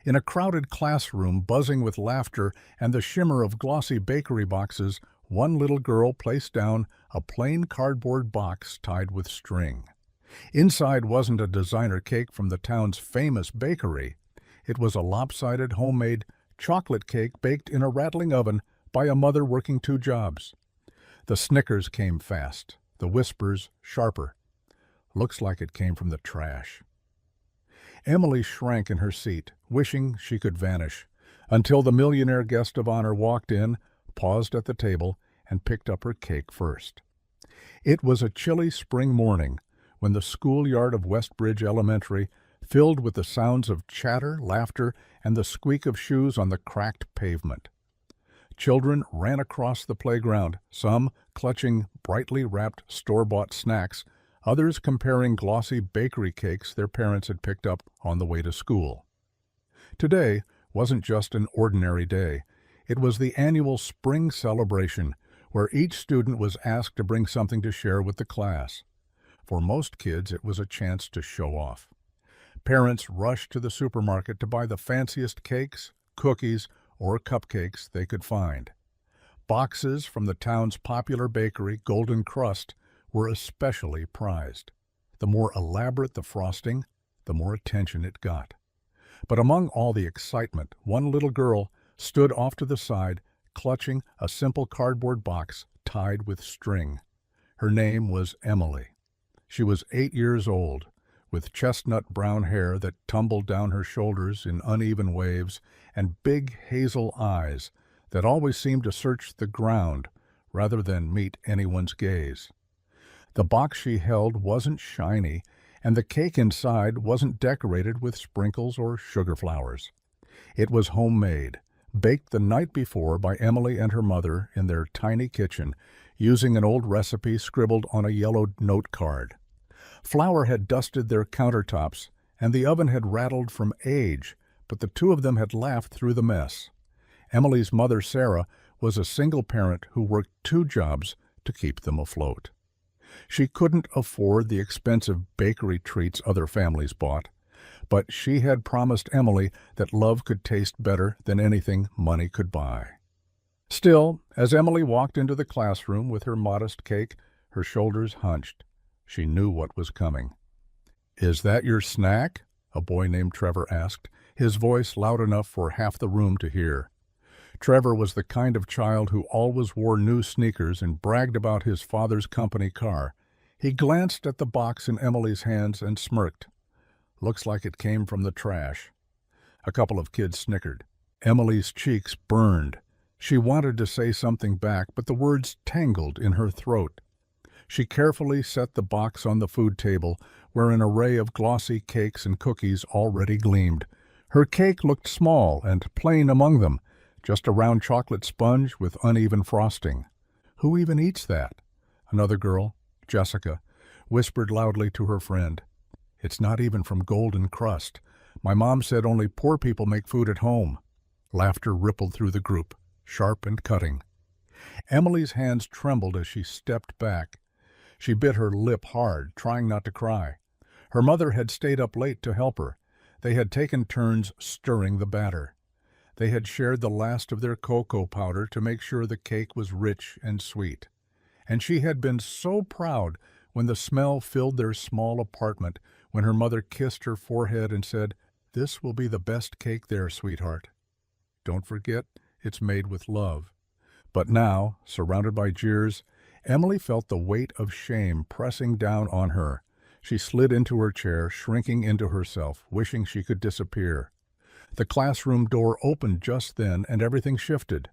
In a crowded classroom buzzing with laughter and the shimmer of glossy bakery boxes, one little girl placed down a plain cardboard box tied with string. Inside wasn't a designer cake from the town's famous bakery. It was a lopsided homemade chocolate cake baked in a rattling oven by a mother working two jobs. The snickers came fast, the whispers sharper. Looks like it came from the trash. Emily shrank in her seat, wishing she could vanish, until the millionaire guest of honor walked in, paused at the table, and picked up her cake first. It was a chilly spring morning when the schoolyard of Westbridge Elementary filled with the sounds of chatter, laughter, and the squeak of shoes on the cracked pavement. Children ran across the playground, some clutching brightly wrapped store-bought snacks, others comparing glossy bakery cakes their parents had picked up on the way to school. Today wasn't just an ordinary day. It was the annual spring celebration, where each student was asked to bring something to share with the class. For most kids, it was a chance to show off. Parents rushed to the supermarket to buy the fanciest cakes, cookies, or cupcakes they could find. Boxes from the town's popular bakery, Golden Crust, were especially prized. The more elaborate the frosting, the more attention it got. But among all the excitement, one little girl stood off to the side, clutching a simple cardboard box tied with string. Her name was Emily. She was 8 years old, with chestnut brown hair that tumbled down her shoulders in uneven waves, and big hazel eyes that always seemed to search the ground rather than meet anyone's gaze. The box she held wasn't shiny, and the cake inside wasn't decorated with sprinkles or sugar flowers. It was homemade, baked the night before by Emily and her mother in their tiny kitchen, using an old recipe scribbled on a yellowed note card. Flour had dusted their countertops, and the oven had rattled from age, but the two of them had laughed through the mess. Emily's mother, Sarah, was a single parent who worked two jobs to keep them afloat. She couldn't afford the expensive bakery treats other families bought, but she had promised Emily that love could taste better than anything money could buy. Still, as Emily walked into the classroom with her modest cake, her shoulders hunched. She knew what was coming. "Is that your snack?" a boy named Trevor asked, his voice loud enough for half the room to hear. Trevor was the kind of child who always wore new sneakers and bragged about his father's company car. He glanced at the box in Emily's hands and smirked. "Looks like it came from the trash." A couple of kids snickered. Emily's cheeks burned. She wanted to say something back, but the words tangled in her throat. She carefully set the box on the food table, where an array of glossy cakes and cookies already gleamed. Her cake looked small and plain among them, just a round chocolate sponge with uneven frosting. "Who even eats that?" Another girl, Jessica, whispered loudly to her friend. "It's not even from Golden Crust. My mom said only poor people make food at home." Laughter rippled through the group, sharp and cutting. Emily's hands trembled as she stepped back. She bit her lip hard, trying not to cry. Her mother had stayed up late to help her. They had taken turns stirring the batter. They had shared the last of their cocoa powder to make sure the cake was rich and sweet. And she had been so proud when the smell filled their small apartment, when her mother kissed her forehead and said, "This will be the best cake there, sweetheart. Don't forget, it's made with love." But now, surrounded by jeers, Emily felt the weight of shame pressing down on her. She slid into her chair, shrinking into herself, wishing she could disappear. The classroom door opened just then, and everything shifted.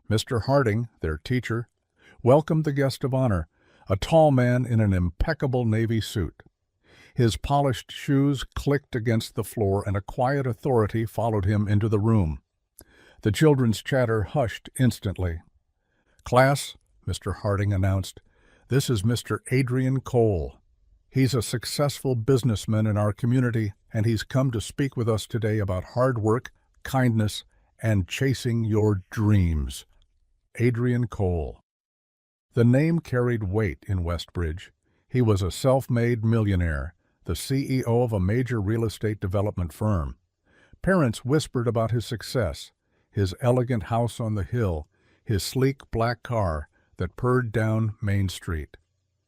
Mr. Harding, their teacher, welcomed the guest of honor, a tall man in an impeccable navy suit. His polished shoes clicked against the floor, and a quiet authority followed him into the room. The children's chatter hushed instantly. "Class," Mr. Harding announced, "this is Mr. Adrian Cole. He's a successful businessman in our community, and he's come to speak with us today about hard work, kindness, and chasing your dreams." Adrian Cole. The name carried weight in Westbridge. He was a self-made millionaire, the CEO of a major real estate development firm. Parents whispered about his success, his elegant house on the hill, his sleek black car that purred down Main Street.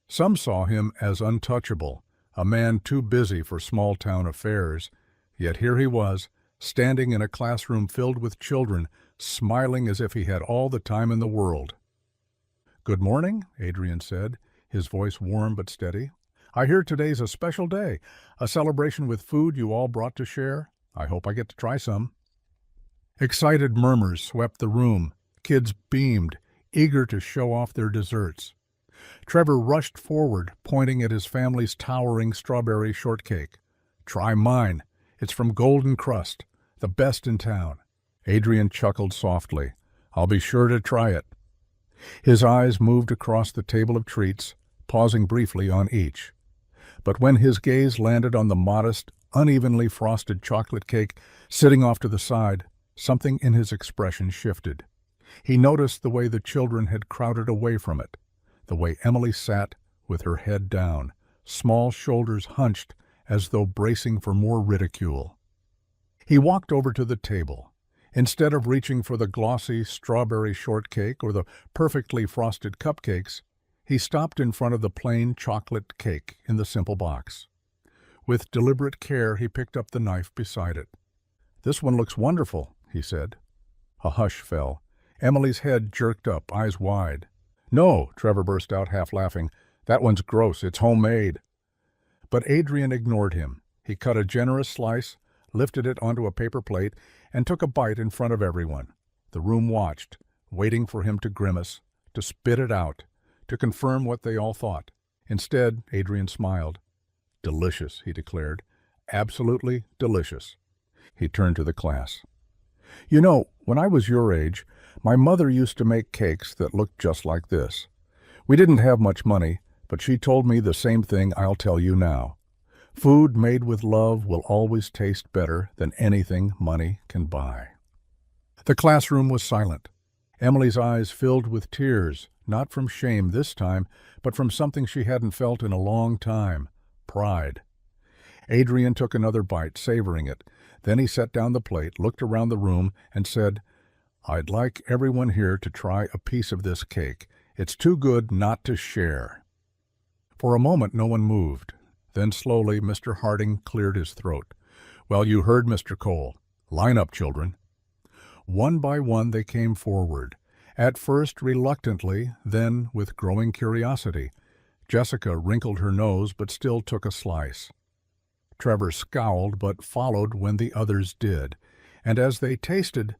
Some saw him as untouchable, a man too busy for small-town affairs, yet here he was, standing in a classroom filled with children, smiling as if he had all the time in the world. "Good morning," Adrian said, his voice warm but steady. "I hear today's a special day, a celebration with food you all brought to share. I hope I get to try some." Excited murmurs swept the room. Kids beamed, eager to show off their desserts. Trevor rushed forward, pointing at his family's towering strawberry shortcake. "Try mine. It's from Golden Crust, the best in town." Adrian chuckled softly. "I'll be sure to try it." His eyes moved across the table of treats, pausing briefly on each. But when his gaze landed on the modest, unevenly frosted chocolate cake sitting off to the side, something in his expression shifted. He noticed the way the children had crowded away from it, the way Emily sat with her head down, small shoulders hunched as though bracing for more ridicule. He walked over to the table. Instead of reaching for the glossy strawberry shortcake or the perfectly frosted cupcakes, he stopped in front of the plain chocolate cake in the simple box. With deliberate care, he picked up the knife beside it. "This one looks wonderful," he said. A hush fell. Emily's head jerked up, eyes wide. "No," Trevor burst out, half laughing. "That one's gross. It's homemade." But Adrian ignored him. He cut a generous slice, lifted it onto a paper plate, and took a bite in front of everyone. The room watched, waiting for him to grimace, to spit it out, to confirm what they all thought. Instead, Adrian smiled. "Delicious," he declared. "Absolutely delicious." He turned to the class. "You know, when I was your age, my mother used to make cakes that looked just like this. We didn't have much money, but she told me the same thing I'll tell you now. Food made with love will always taste better than anything money can buy." The classroom was silent. Emily's eyes filled with tears, not from shame this time, but from something she hadn't felt in a long time, pride. Adrian took another bite, savoring it. Then he set down the plate, looked around the room, and said, "I'd like everyone here to try a piece of this cake. It's too good not to share." For a moment no one moved. Then slowly Mr. Harding cleared his throat. "Well, you heard Mr. Cole. Line up, children." One by one they came forward, at first reluctantly, then with growing curiosity. Jessica wrinkled her nose but still took a slice. Trevor scowled but followed when the others did, and as they tasted,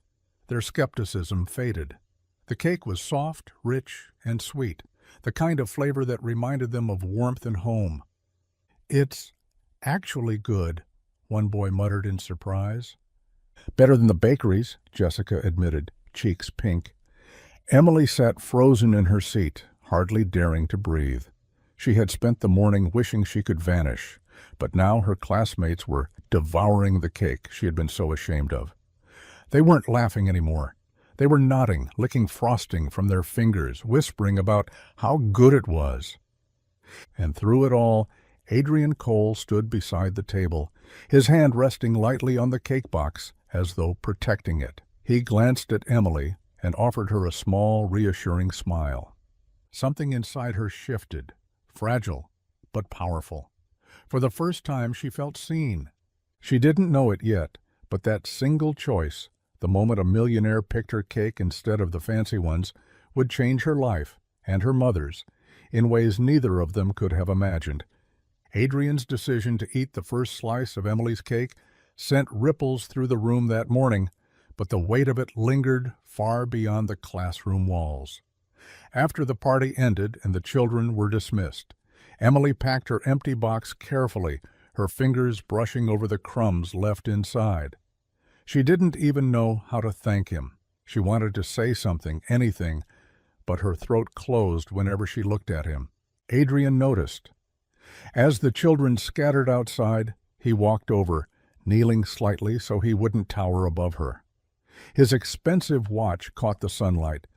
their skepticism faded. The cake was soft, rich, and sweet, the kind of flavor that reminded them of warmth and home. "It's actually good," one boy muttered in surprise. "Better than the bakeries," Jessica admitted, cheeks pink. Emily sat frozen in her seat, hardly daring to breathe. She had spent the morning wishing she could vanish, but now her classmates were devouring the cake she had been so ashamed of. They weren't laughing anymore. They were nodding, licking frosting from their fingers, whispering about how good it was. And through it all, Adrian Cole stood beside the table, his hand resting lightly on the cake box as though protecting it. He glanced at Emily and offered her a small, reassuring smile. Something inside her shifted, fragile but powerful. For the first time she felt seen. She didn't know it yet, but that single choice, the moment a millionaire picked her cake instead of the fancy ones, would change her life, and her mother's, in ways neither of them could have imagined. Adrian's decision to eat the first slice of Emily's cake sent ripples through the room that morning, but the weight of it lingered far beyond the classroom walls. After the party ended and the children were dismissed, Emily packed her empty box carefully, her fingers brushing over the crumbs left inside. She didn't even know how to thank him. She wanted to say something, anything, but her throat closed whenever she looked at him. Adrian noticed. As the children scattered outside, he walked over, kneeling slightly so he wouldn't tower above her. His expensive watch caught the sunlight,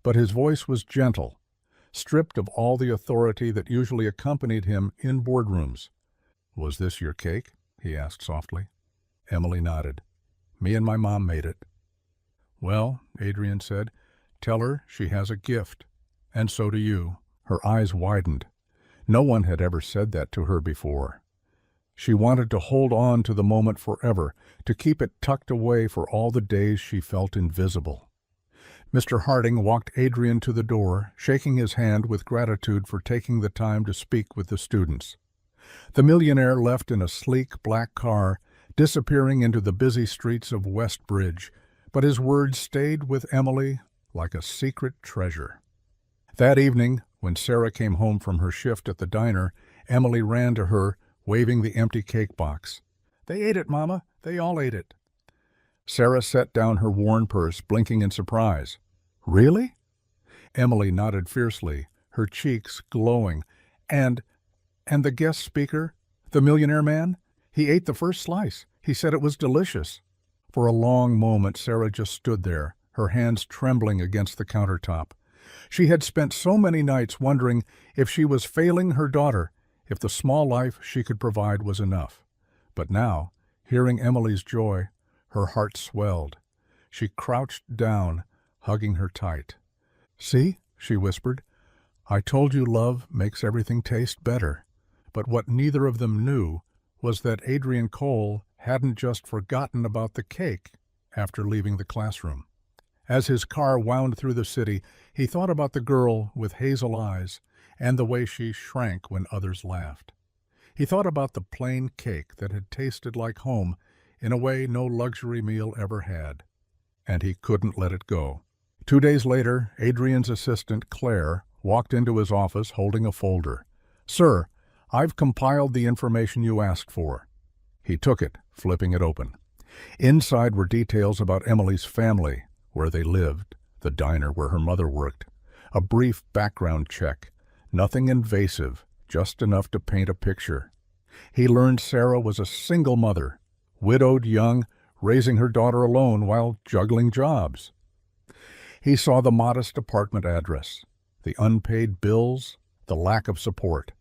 but his voice was gentle, stripped of all the authority that usually accompanied him in boardrooms. "Was this your cake?" he asked softly. Emily nodded. Me and my mom made it." "Well," Adrian said, "tell her she has a gift. And so do you." Her eyes widened. No one had ever said that to her before. She wanted to hold on to the moment forever, to keep it tucked away for all the days she felt invisible. Mr. Harding walked Adrian to the door, shaking his hand with gratitude for taking the time to speak with the students. The millionaire left in a sleek black car, disappearing into the busy streets of West Bridge, but his words stayed with Emily like a secret treasure. That evening, when Sarah came home from her shift at the diner, Emily ran to her, waving the empty cake box. "They ate it, Mama. They all ate it." Sarah set down her worn purse, blinking in surprise. "Really?" Emily nodded fiercely, her cheeks glowing. And the guest speaker, the millionaire man? He ate the first slice. He said it was delicious." For a long moment, Sarah just stood there, her hands trembling against the countertop. She had spent so many nights wondering if she was failing her daughter, if the small life she could provide was enough. But now, hearing Emily's joy, her heart swelled. She crouched down, hugging her tight. "See," she whispered, "I told you love makes everything taste better." But what neither of them knew was that Adrian Cole hadn't just forgotten about the cake after leaving the classroom. As his car wound through the city, he thought about the girl with hazel eyes and the way she shrank when others laughed. He thought about the plain cake that had tasted like home in a way no luxury meal ever had, and he couldn't let it go. 2 days later, Adrian's assistant, Claire, walked into his office holding a folder. "Sir, I've compiled the information you asked for." He took it, flipping it open. Inside were details about Emily's family, where they lived, the diner where her mother worked, a brief background check, nothing invasive, just enough to paint a picture. He learned Sarah was a single mother, widowed young, raising her daughter alone while juggling jobs. He saw the modest apartment address, the unpaid bills, the lack of support.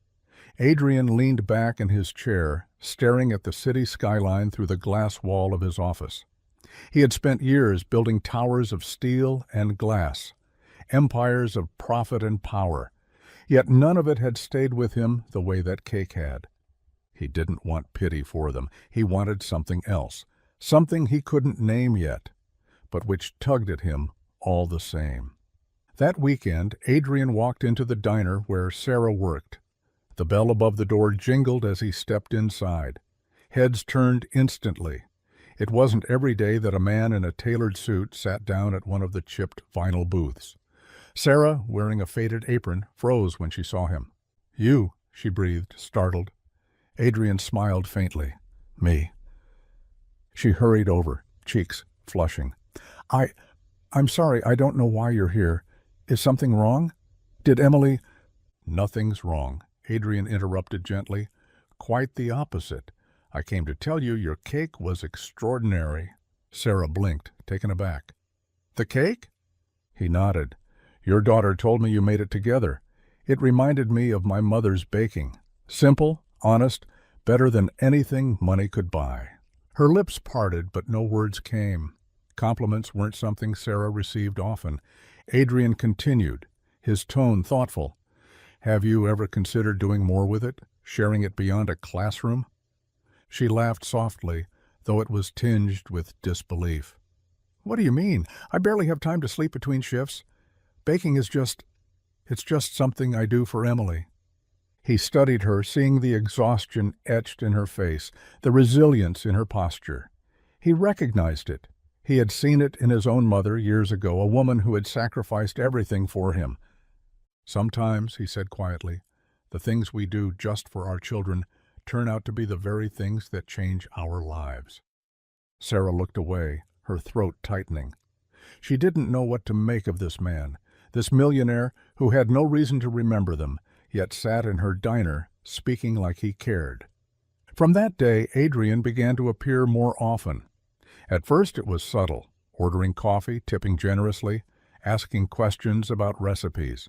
Adrian leaned back in his chair, staring at the city skyline through the glass wall of his office. He had spent years building towers of steel and glass, empires of profit and power, yet none of it had stayed with him the way that cake had. He didn't want pity for them. He wanted something else, something he couldn't name yet, but which tugged at him all the same. That weekend, Adrian walked into the diner where Sarah worked. The bell above the door jingled as he stepped inside. Heads turned instantly. It wasn't every day that a man in a tailored suit sat down at one of the chipped vinyl booths. Sarah, wearing a faded apron, froze when she saw him. "You," she breathed, startled. Adrian smiled faintly. "Me." She hurried over, cheeks flushing. I'm sorry, I don't know why you're here. Is something wrong? Did Emily—" "Nothing's wrong," Adrian interrupted gently. "Quite the opposite. I came to tell you your cake was extraordinary." Sarah blinked, taken aback. "The cake?" He nodded. "Your daughter told me you made it together. It reminded me of my mother's baking. Simple, honest, better than anything money could buy." Her lips parted, but no words came. Compliments weren't something Sarah received often. Adrian continued, his tone thoughtful. "Have you ever considered doing more with it, sharing it beyond a classroom?" She laughed softly, though it was tinged with disbelief. "What do you mean? I barely have time to sleep between shifts. Baking is it's just something I do for Emily." He studied her, seeing the exhaustion etched in her face, the resilience in her posture. He recognized it. He had seen it in his own mother years ago, a woman who had sacrificed everything for him. "Sometimes," he said quietly, "the things we do just for our children turn out to be the very things that change our lives." Sarah looked away, her throat tightening. She didn't know what to make of this man, this millionaire who had no reason to remember them, yet sat in her diner, speaking like he cared. From that day, Adrian began to appear more often. At first it was subtle, ordering coffee, tipping generously, asking questions about recipes.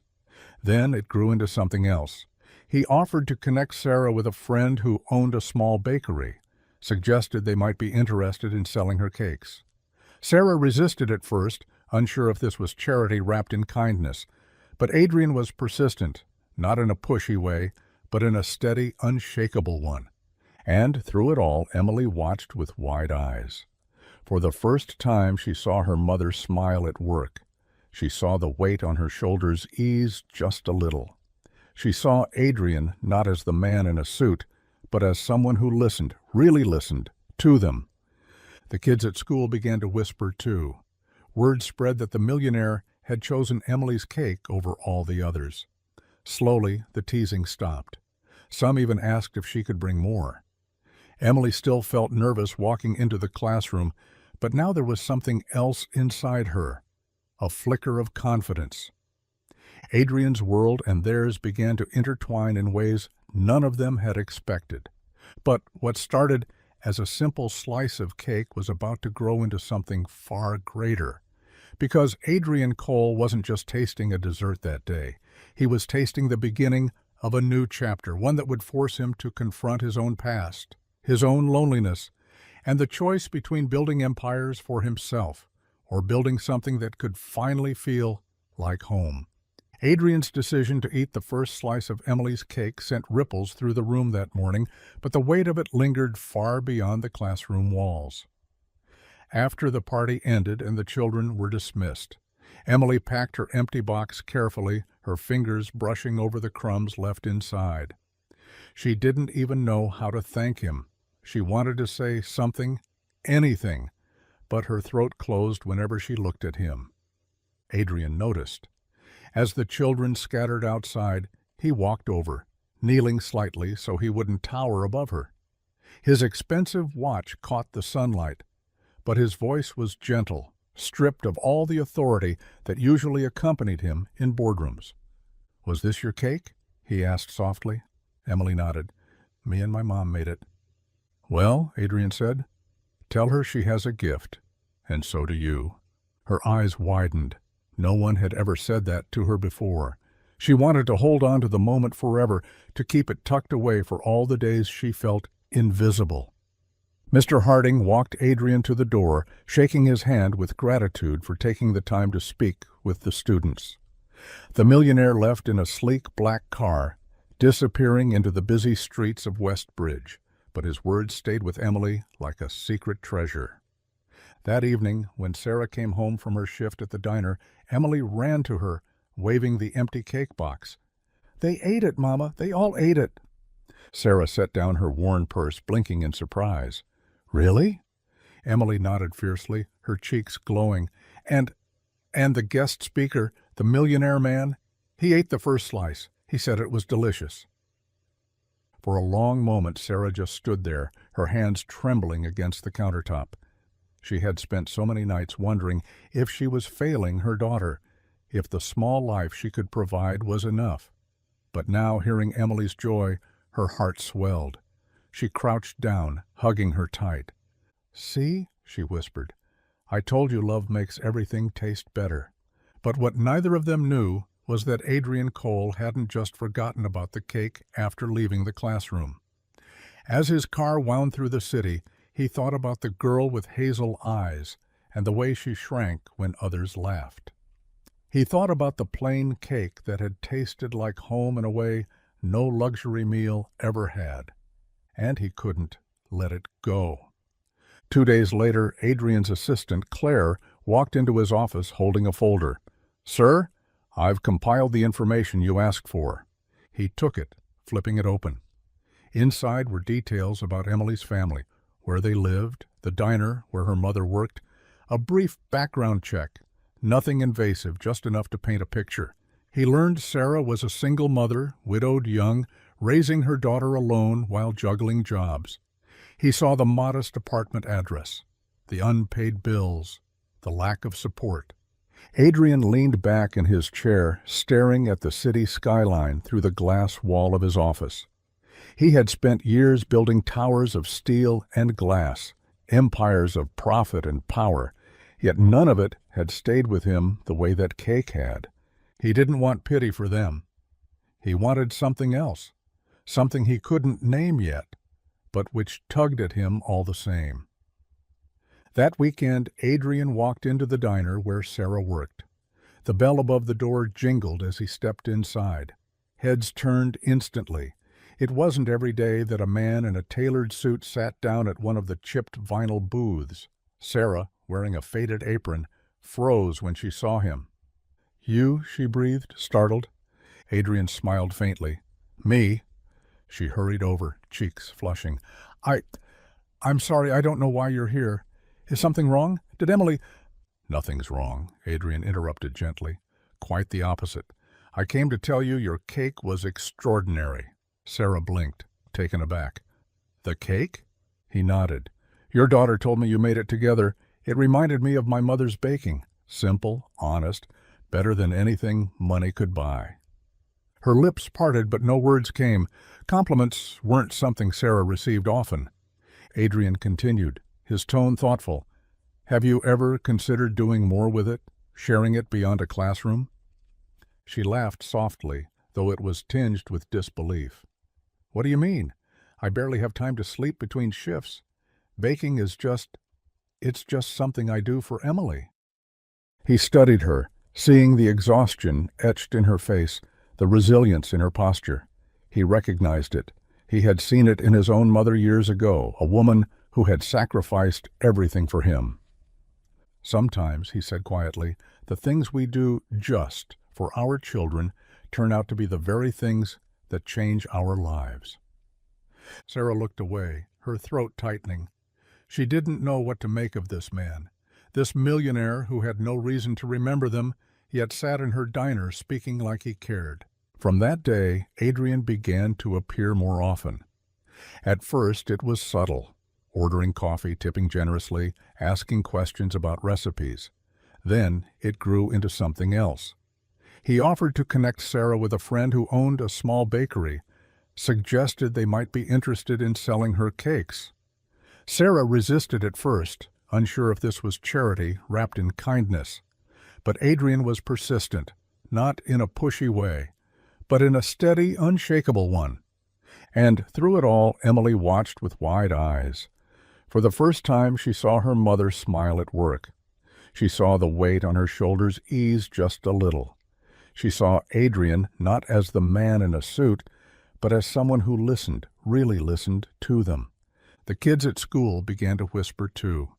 Then it grew into something else. He offered to connect Sarah with a friend who owned a small bakery. suggested they might be interested in selling her cakes. Sarah resisted at first, unsure if this was charity wrapped in kindness, but Adrian was persistent, not in a pushy way, but in a steady, unshakable one. And through it all, Emily watched with wide eyes. For the first time she saw her mother smile at work. She saw the weight on her shoulders ease just a little. She saw Adrian not as the man in a suit, but as someone who listened, really listened, to them. The kids at school began to whisper too. Word spread that the millionaire had chosen Emily's cake over all the others. Slowly, the teasing stopped. Some even asked if she could bring more. Emily still felt nervous walking into the classroom, but now there was something else inside her, a flicker of confidence. Adrian's world and theirs began to intertwine in ways none of them had expected. But what started as a simple slice of cake was about to grow into something far greater. Because Adrian Cole wasn't just tasting a dessert that day. He was tasting the beginning of a new chapter, one that would force him to confront his own past, his own loneliness, and the choice between building empires for himself or building something that could finally feel like home. Adrian's decision to eat the first slice of Emily's cake sent ripples through the room that morning, but the weight of it lingered far beyond the classroom walls. After the party ended and the children were dismissed, Emily packed her empty box carefully, her fingers brushing over the crumbs left inside. She didn't even know how to thank him. She wanted to say something, anything, but her throat closed whenever she looked at him. Adrian noticed. As the children scattered outside, he walked over, kneeling slightly so he wouldn't tower above her. His expensive watch caught the sunlight, but his voice was gentle, stripped of all the authority that usually accompanied him in boardrooms. "Was this your cake?" he asked softly. Emily nodded. "Me and my mom made it." "Well," Adrian said, "tell her she has a gift, and so do you." Her eyes widened. No one had ever said that to her before. She wanted to hold on to the moment forever, to keep it tucked away for all the days she felt invisible. Mr. Harding walked Adrian to the door, shaking his hand with gratitude for taking the time to speak with the students. The millionaire left in a sleek black car, disappearing into the busy streets of Westbridge, but his words stayed with Emily like a secret treasure. That evening, when Sarah came home from her shift at the diner, Emily ran to her, waving the empty cake box. "They ate it, Mama. They all ate it." Sarah set down her worn purse, blinking in surprise. "Really?" Emily nodded fiercely, her cheeks glowing. And the guest speaker, the millionaire man, he ate the first slice. He said it was delicious." For a long moment, Sarah just stood there, her hands trembling against the countertop. She had spent so many nights wondering if she was failing her daughter, if the small life she could provide was enough. But now, hearing Emily's joy, her heart swelled. She crouched down, hugging her tight. "See," she whispered, "I told you love makes everything taste better." But what neither of them knew was that Adrian Cole hadn't just forgotten about the cake after leaving the classroom. As his car wound through the city, he thought about the girl with hazel eyes and the way she shrank when others laughed. He thought about the plain cake that had tasted like home in a way no luxury meal ever had. And he couldn't let it go. 2 days later, Adrian's assistant, Claire, walked into his office holding a folder. "Sir, I've compiled the information you asked for." He took it, flipping it open. Inside were details about Emily's family, where they lived, the diner where her mother worked, a brief background check, nothing invasive, just enough to paint a picture. He learned Sarah was a single mother, widowed young, raising her daughter alone while juggling jobs. He saw the modest apartment address, the unpaid bills, the lack of support. Adrian leaned back in his chair, staring at the city skyline through the glass wall of his office. He had spent years building towers of steel and glass, empires of profit and power, yet none of it had stayed with him the way that cake had. He didn't want pity for them. He wanted something else, something he couldn't name yet, but which tugged at him all the same. That weekend, Adrian walked into the diner where Sarah worked. The bell above the door jingled as he stepped inside. Heads turned instantly. It wasn't every day that a man in a tailored suit sat down at one of the chipped vinyl booths. Sarah, wearing a faded apron, froze when she saw him. "You?" she breathed, startled. Adrian smiled faintly. "Me?" She hurried over, cheeks flushing. I'm sorry, I don't know why you're here. Is something wrong? Did Emily—" "Nothing's wrong," Adrian interrupted gently. "Quite the opposite. I came to tell you your cake was extraordinary." Sarah blinked, taken aback. "The cake?" He nodded. "Your daughter told me you made it together. It reminded me of my mother's baking. Simple, honest, better than anything money could buy." Her lips parted, but no words came. Compliments weren't something Sarah received often. Adrian continued, his tone thoughtful. "Have you ever considered doing more with it, sharing it beyond a classroom?" She laughed softly, though it was tinged with disbelief. "What do you mean? I barely have time to sleep between shifts. Baking is it's just something I do for Emily." He studied her, seeing the exhaustion etched in her face, the resilience in her posture. He recognized it. He had seen it in his own mother years ago, a woman who had sacrificed everything for him. "Sometimes," he said quietly, "the things we do just for our children turn out to be the very things that change our lives." Sarah looked away, her throat tightening. She didn't know what to make of this man, this millionaire who had no reason to remember them, yet sat in her diner speaking like he cared. From that day, Adrian began to appear more often. At first, it was subtle, ordering coffee, tipping generously, asking questions about recipes. Then it grew into something else. He offered to connect Sarah with a friend who owned a small bakery, suggested they might be interested in selling her cakes. Sarah resisted at first, unsure if this was charity wrapped in kindness. But Adrian was persistent, not in a pushy way, but in a steady, unshakable one. And through it all, Emily watched with wide eyes. For the first time, she saw her mother smile at work. She saw the weight on her shoulders ease just a little. She saw Adrian not as the man in a suit, but as someone who listened, really listened to them. The kids at school began to whisper too.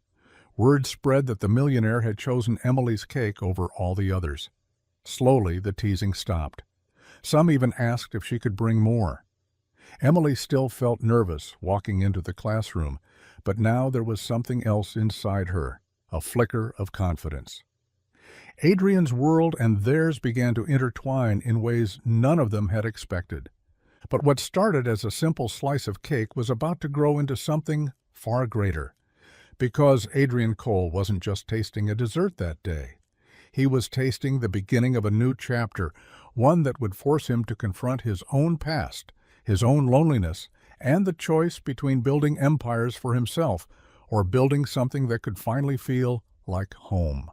Word spread that the millionaire had chosen Emily's cake over all the others. Slowly, the teasing stopped. Some even asked if she could bring more. Emily still felt nervous walking into the classroom, but now there was something else inside her, a flicker of confidence. Adrian's world and theirs began to intertwine in ways none of them had expected. But what started as a simple slice of cake was about to grow into something far greater. Because Adrian Cole wasn't just tasting a dessert that day. He was tasting the beginning of a new chapter, one that would force him to confront his own past, his own loneliness, and the choice between building empires for himself or building something that could finally feel like home.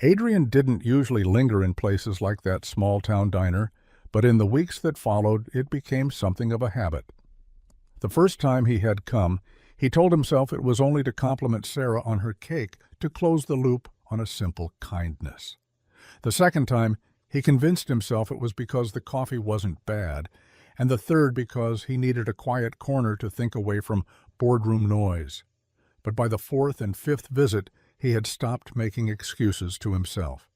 Adrian didn't usually linger in places like that small-town diner, but in the weeks that followed, it became something of a habit. The first time he had come, he told himself it was only to compliment Sarah on her cake, to close the loop on a simple kindness. The second time, he convinced himself it was because the coffee wasn't bad, and the third because he needed a quiet corner to think away from boardroom noise. But by the fourth and fifth visit, he had stopped making excuses to himself.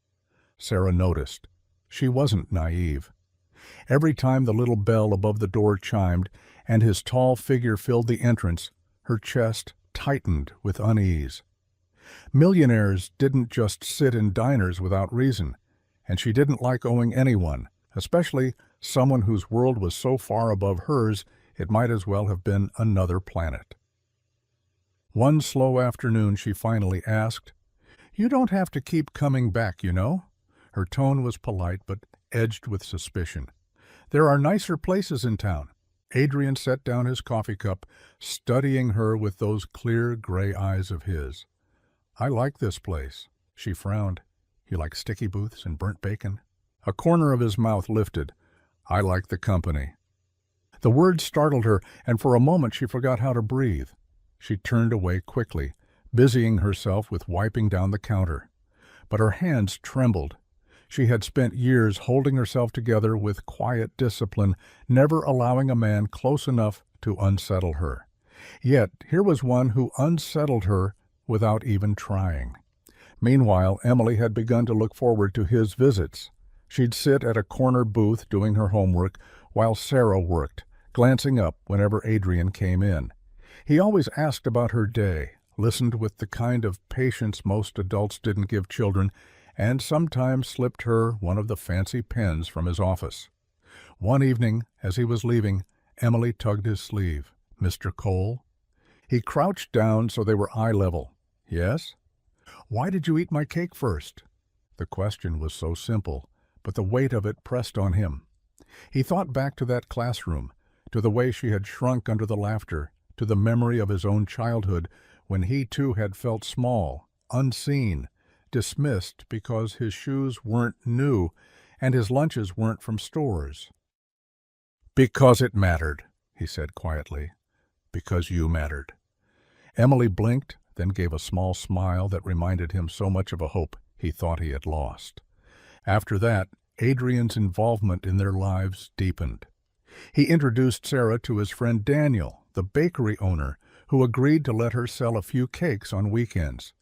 Sarah noticed. She wasn't naive. Every time the little bell above the door chimed and his tall figure filled the entrance, her chest tightened with unease. Millionaires didn't just sit in diners without reason, and she didn't like owing anyone, especially someone whose world was so far above hers it might as well have been another planet. One slow afternoon she finally asked, "You don't have to keep coming back, you know." Her tone was polite but edged with suspicion. "There are nicer places in town." Adrian set down his coffee cup, studying her with those clear gray eyes of his. "I like this place." She frowned. "You like sticky booths and burnt bacon?" A corner of his mouth lifted. "I like the company." The word startled her, and for a moment she forgot how to breathe. She turned away quickly, busying herself with wiping down the counter. But her hands trembled. She had spent years holding herself together with quiet discipline, never allowing a man close enough to unsettle her. Yet here was one who unsettled her without even trying. Meanwhile, Emily had begun to look forward to his visits. She'd sit at a corner booth doing her homework while Sarah worked, glancing up whenever Adrian came in. He always asked about her day, listened with the kind of patience most adults didn't give children, and sometimes slipped her one of the fancy pens from his office. One evening, as he was leaving, Emily tugged his sleeve. "Mr. Cole?" He crouched down so they were eye level. "Yes?" "Why did you eat my cake first?" The question was so simple, but the weight of it pressed on him. He thought back to that classroom, to the way she had shrunk under the laughter, to the memory of his own childhood when he too had felt small, unseen, dismissed because his shoes weren't new and his lunches weren't from stores. "Because it mattered," he said quietly. "Because you mattered." Emily blinked, then gave a small smile that reminded him so much of a hope he thought he had lost. After that, Adrian's involvement in their lives deepened. He introduced Sarah to his friend Daniel, the bakery owner, who agreed to let her sell a few cakes on weekends.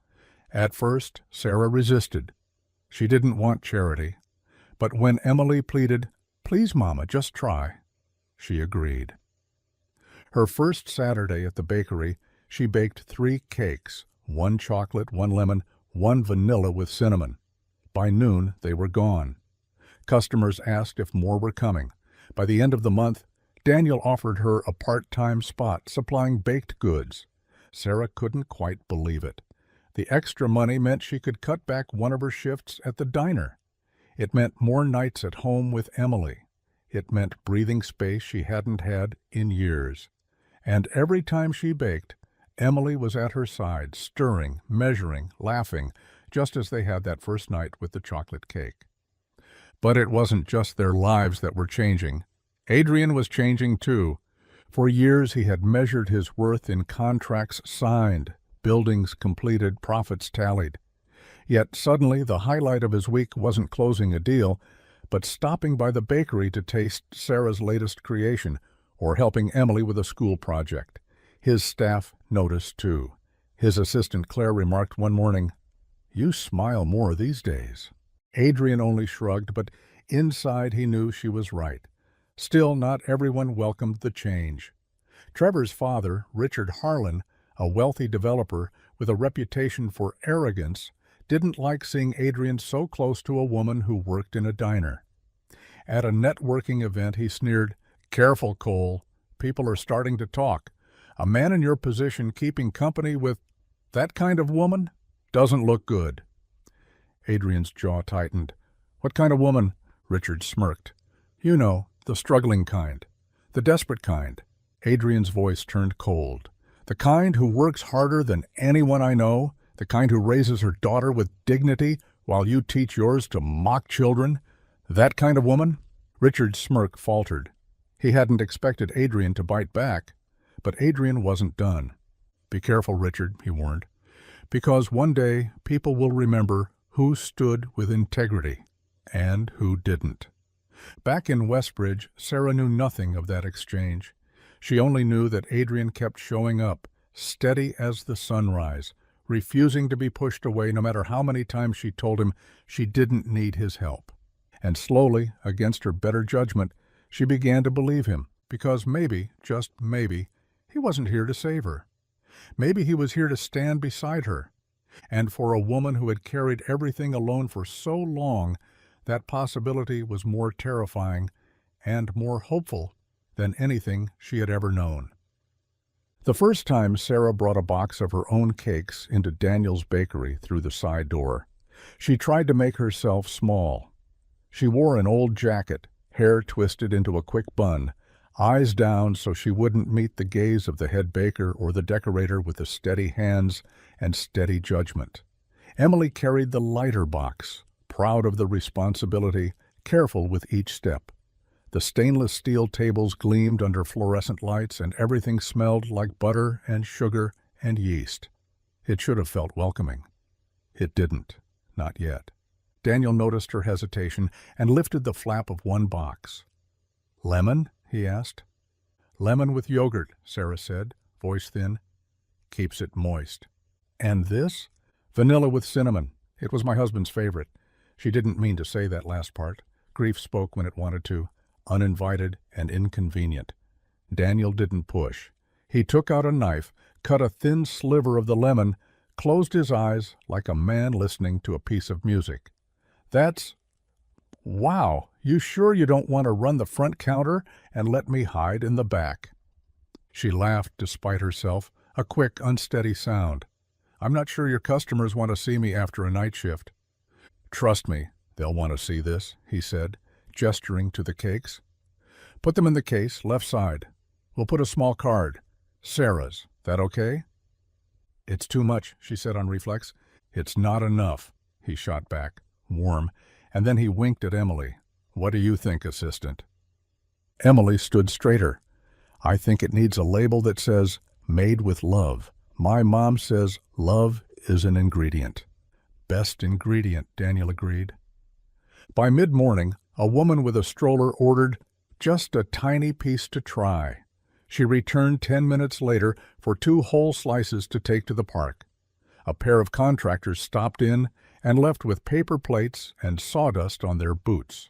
At first, Sarah resisted. She didn't want charity. But when Emily pleaded, "Please, Mama, just try," she agreed. Her first Saturday at the bakery, she baked 3 cakes, 1 chocolate, 1 lemon, 1 vanilla with cinnamon. By noon, they were gone. Customers asked if more were coming. By the end of the month, Daniel offered her a part-time spot supplying baked goods. Sarah couldn't quite believe it. The extra money meant she could cut back one of her shifts at the diner. It meant more nights at home with Emily. It meant breathing space she hadn't had in years. And every time she baked, Emily was at her side, stirring, measuring, laughing, just as they had that first night with the chocolate cake. But it wasn't just their lives that were changing. Adrian was changing too. For years he had measured his worth in contracts signed, buildings completed, profits tallied. Yet suddenly the highlight of his week wasn't closing a deal, but stopping by the bakery to taste Sarah's latest creation, or helping Emily with a school project. His staff noticed too. His assistant Claire remarked one morning, "You smile more these days." Adrian only shrugged, but inside he knew she was right. Still, not everyone welcomed the change. Trevor's father, Richard Harlan, a wealthy developer with a reputation for arrogance, didn't like seeing Adrian so close to a woman who worked in a diner. At a networking event, he sneered, "Careful, Cole. People are starting to talk. A man in your position keeping company with that kind of woman doesn't look good." Adrian's jaw tightened. "What kind of woman?" Richard smirked. "You know, the struggling kind. The desperate kind." Adrian's voice turned cold. "The kind who works harder than anyone I know? The kind who raises her daughter with dignity while you teach yours to mock children? That kind of woman?" Richard's smirk faltered. He hadn't expected Adrian to bite back. But Adrian wasn't done. "Be careful, Richard," he warned, "because one day people will remember who stood with integrity and who didn't." Back in Westbridge, Sarah knew nothing of that exchange. She only knew that Adrian kept showing up, steady as the sunrise, refusing to be pushed away no matter how many times she told him she didn't need his help. And slowly, against her better judgment, she began to believe him, because maybe, just maybe, he wasn't here to save her. Maybe he was here to stand beside her. And for a woman who had carried everything alone for so long, that possibility was more terrifying and more hopeful than anything she had ever known. The first time Sarah brought a box of her own cakes into Daniel's bakery through the side door, she tried to make herself small. She wore an old jacket, hair twisted into a quick bun, eyes down so she wouldn't meet the gaze of the head baker or the decorator with the steady hands and steady judgment. Emily carried the lighter box, proud of the responsibility, careful with each step. The stainless steel tables gleamed under fluorescent lights, and everything smelled like butter and sugar and yeast. It should have felt welcoming. It didn't. Not yet. Daniel noticed her hesitation and lifted the flap of one box. "Lemon?" he asked. "Lemon with yogurt," Sarah said, voice thin. "Keeps it moist." "And this?" "Vanilla with cinnamon. It was my husband's favorite." She didn't mean to say that last part. Grief spoke when it wanted to, uninvited and inconvenient. Daniel didn't push. He took out a knife, cut a thin sliver of the lemon, closed his eyes like a man listening to a piece of music. "That's... Wow, you sure you don't want to run the front counter and let me hide in the back?" She laughed despite herself, a quick, unsteady sound. "I'm not sure your customers want to see me after a night shift." "Trust me, they'll want to see this," he said, gesturing to the cakes. "Put them in the case, left side. We'll put a small card. Sarah's. That okay?" "It's too much," she said on reflex. "It's not enough," he shot back, warm, and then he winked at Emily. "What do you think, assistant?" Emily stood straighter. "I think it needs a label that says, 'Made with love.' My mom says love is an ingredient." "Best ingredient," Daniel agreed. By mid-morning, a woman with a stroller ordered just a tiny piece to try. She returned 10 minutes later for 2 whole slices to take to the park. A pair of contractors stopped in and left with paper plates and sawdust on their boots.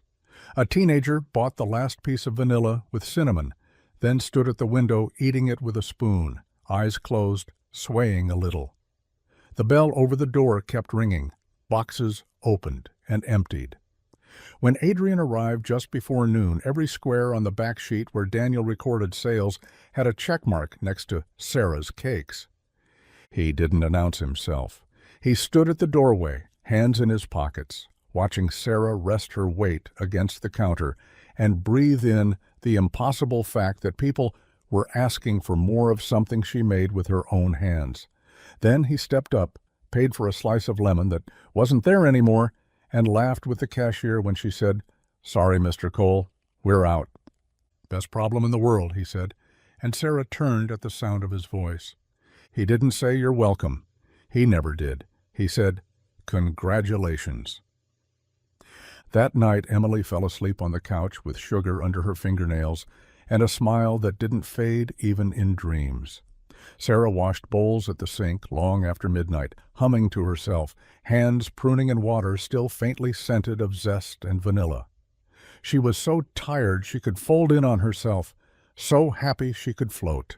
A teenager bought the last piece of vanilla with cinnamon, then stood at the window eating it with a spoon, eyes closed, swaying a little. The bell over the door kept ringing. Boxes opened and emptied. When Adrian arrived just before noon, every square on the back sheet where Daniel recorded sales had a check mark next to Sarah's Cakes. He didn't announce himself. He stood at the doorway, hands in his pockets, watching Sarah rest her weight against the counter and breathe in the impossible fact that people were asking for more of something she made with her own hands. Then he stepped up, paid for a slice of lemon that wasn't there anymore, and laughed with the cashier when she said, "Sorry, Mr. Cole, we're out." "Best problem in the world," he said, and Sarah turned at the sound of his voice. He didn't say "You're welcome." He never did. He said, "Congratulations." That night, Emily fell asleep on the couch with sugar under her fingernails and a smile that didn't fade even in dreams. Sarah washed bowls at the sink long after midnight, humming to herself, hands pruning in water still faintly scented of zest and vanilla. She was so tired she could fold in on herself, so happy she could float.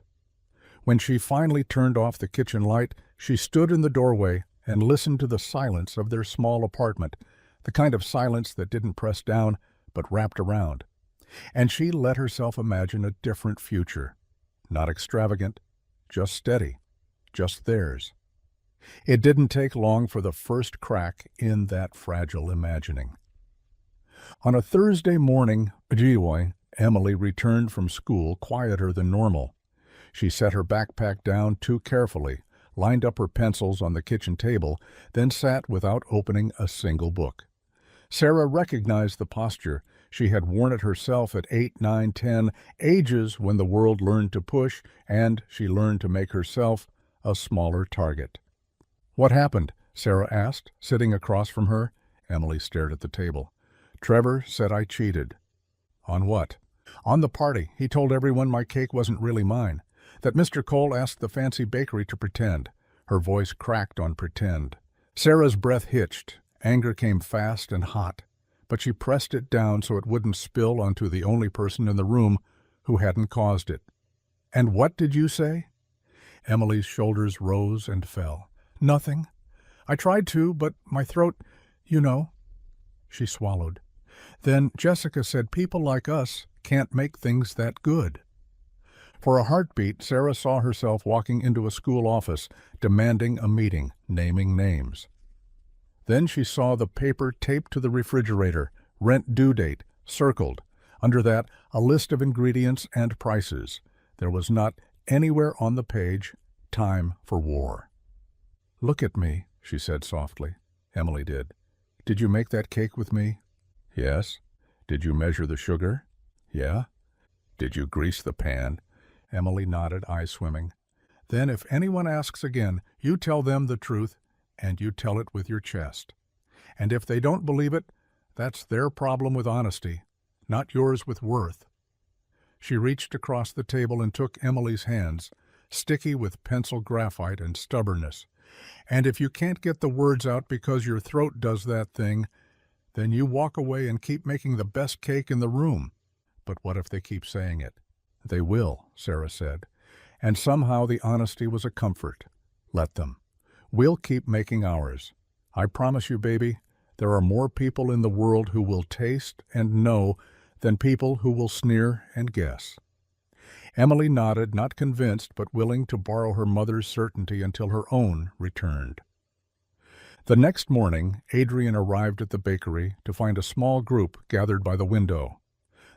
When she finally turned off the kitchen light, she stood in the doorway and listened to the silence of their small apartment, the kind of silence that didn't press down but wrapped around. And she let herself imagine a different future, not extravagant, just steady, just theirs. It didn't take long for the first crack in that fragile imagining. On a Thursday morning, Emily returned from school quieter than normal. She set her backpack down too carefully, lined up her pencils on the kitchen table, then sat without opening a single book. Sarah recognized the posture. She had worn it herself at 8, 9, 10, ages when the world learned to push, and she learned to make herself a smaller target. "What happened?" Sarah asked, sitting across from her. Emily stared at the table. "Trevor said I cheated." "On what?" "On the party. He told everyone my cake wasn't really mine. That Mr. Cole asked the fancy bakery to pretend." Her voice cracked on pretend. Sarah's breath hitched. Anger came fast and hot, but she pressed it down so it wouldn't spill onto the only person in the room who hadn't caused it. "And what did you say?" Emily's shoulders rose and fell. "Nothing. I tried to, but my throat, you know." She swallowed. "Then Jessica said people like us can't make things that good." For a heartbeat, Sarah saw herself walking into a school office, demanding a meeting, naming names. Then she saw the paper taped to the refrigerator, rent due date, circled. Under that, a list of ingredients and prices. There was not anywhere on the page, time for war. "Look at me," she said softly. Emily did. "Did you make that cake with me?" "Yes." "Did you measure the sugar?" Yeah? Did you grease the pan? Emily nodded, eyes swimming. Then if anyone asks again, you tell them the truth, and you tell it with your chest. And if they don't believe it, that's their problem with honesty, not yours with worth. She reached across the table and took Emily's hands, sticky with pencil graphite and stubbornness. And if you can't get the words out because your throat does that thing, then you walk away and keep making the best cake in the room. But what if they keep saying it? They will, Sarah said. And somehow the honesty was a comfort. Let them. We'll keep making ours. I promise you, baby, there are more people in the world who will taste and know than people who will sneer and guess. Emily nodded, not convinced, but willing to borrow her mother's certainty until her own returned. The next morning, Adrian arrived at the bakery to find a small group gathered by the window.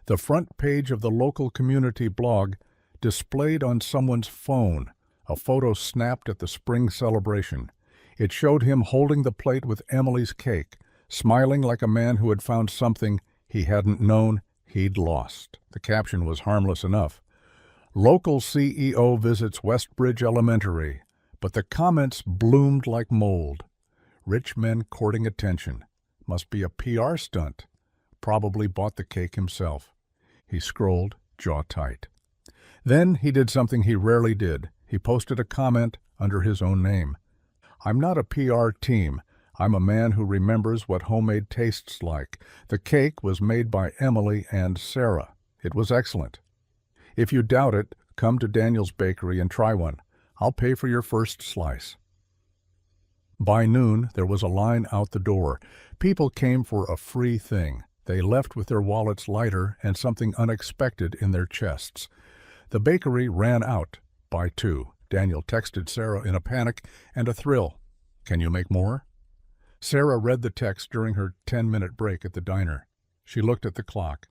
The front page of the local community blog displayed on someone's phone a photo snapped at the spring celebration. It showed him holding the plate with Emily's cake, smiling like a man who had found something he hadn't known he'd lost. The caption was harmless enough. Local CEO visits Westbridge Elementary, but the comments bloomed like mold. Rich men courting attention. Must be a PR stunt. Probably bought the cake himself. He scrolled, jaw tight. Then he did something he rarely did. He posted a comment under his own name. I'm not a PR team. I'm a man who remembers what homemade tastes like. The cake was made by Emily and Sarah. It was excellent. If you doubt it, come to Daniel's Bakery and try one. I'll pay for your first slice. By noon, there was a line out the door. People came for a free thing. They left with their wallets lighter and something unexpected in their chests. The bakery ran out by 2. Daniel texted Sarah in a panic and a thrill. Can you make more? Sarah read the text during her 10-minute break at the diner. She looked at the clock.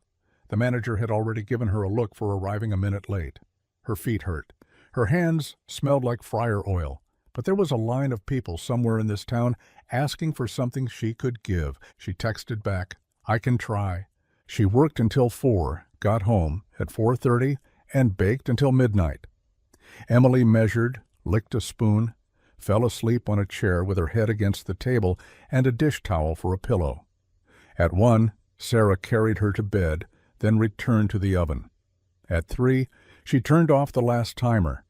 The manager had already given her a look for arriving a minute late. Her feet hurt. Her hands smelled like fryer oil. But there was a line of people somewhere in this town asking for something she could give. She texted back, I can try. She worked until 4, got home at 4:30, and baked until midnight. Emily measured, licked a spoon, fell asleep on a chair with her head against the table and a dish towel for a pillow. At 1, Sarah carried her to bed, then returned to the oven. At 3, she turned off the last timer,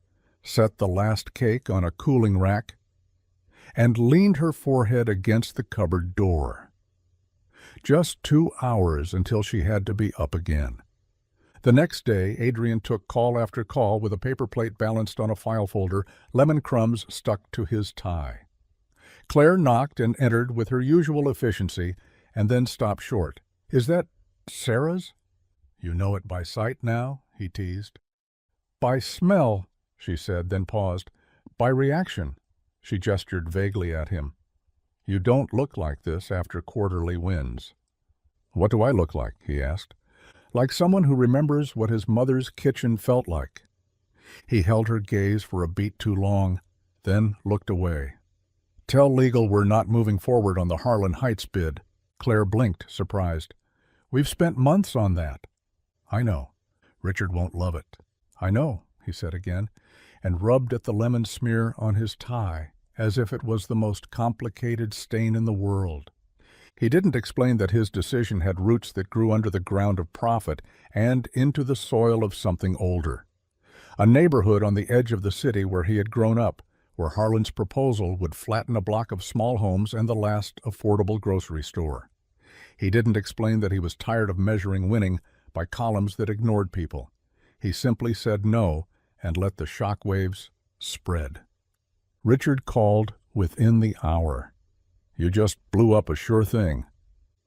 set the last cake on a cooling rack, and leaned her forehead against the cupboard door. Just 2 hours until she had to be up again. The next day, Adrian took call after call with a paper plate balanced on a file folder, lemon crumbs stuck to his tie. Claire knocked and entered with her usual efficiency, and then stopped short. Is that Sarah's? You know it by sight now, he teased. By smell, she said, then paused. By reaction, she gestured vaguely at him. You don't look like this after quarterly wins. What do I look like? He asked. Like someone who remembers what his mother's kitchen felt like. He held her gaze for a beat too long, then looked away. Tell legal we're not moving forward on the Harlan Heights bid. Claire blinked, surprised. We've spent months on that. I know. Richard won't love it. I know, he said again, and rubbed at the lemon smear on his tie, as if it was the most complicated stain in the world. He didn't explain that his decision had roots that grew under the ground of profit and into the soil of something older. A neighborhood on the edge of the city where he had grown up, where Harlan's proposal would flatten a block of small homes and the last affordable grocery store. He didn't explain that he was tired of measuring winning by columns that ignored people. He simply said no and let the shock waves spread. Richard called within the hour. You just blew up a sure thing.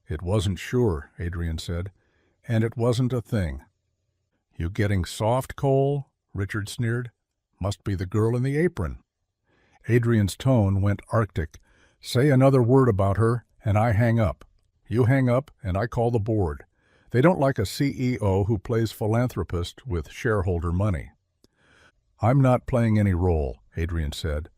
It wasn't sure, Adrian said, and it wasn't a thing. You getting soft coal? Richard sneered. Must be the girl in the apron. Adrian's tone went arctic. Say another word about her, and I hang up. You hang up, and I call the board. They don't like a CEO who plays philanthropist with shareholder money. I'm not playing any role, Adrian said.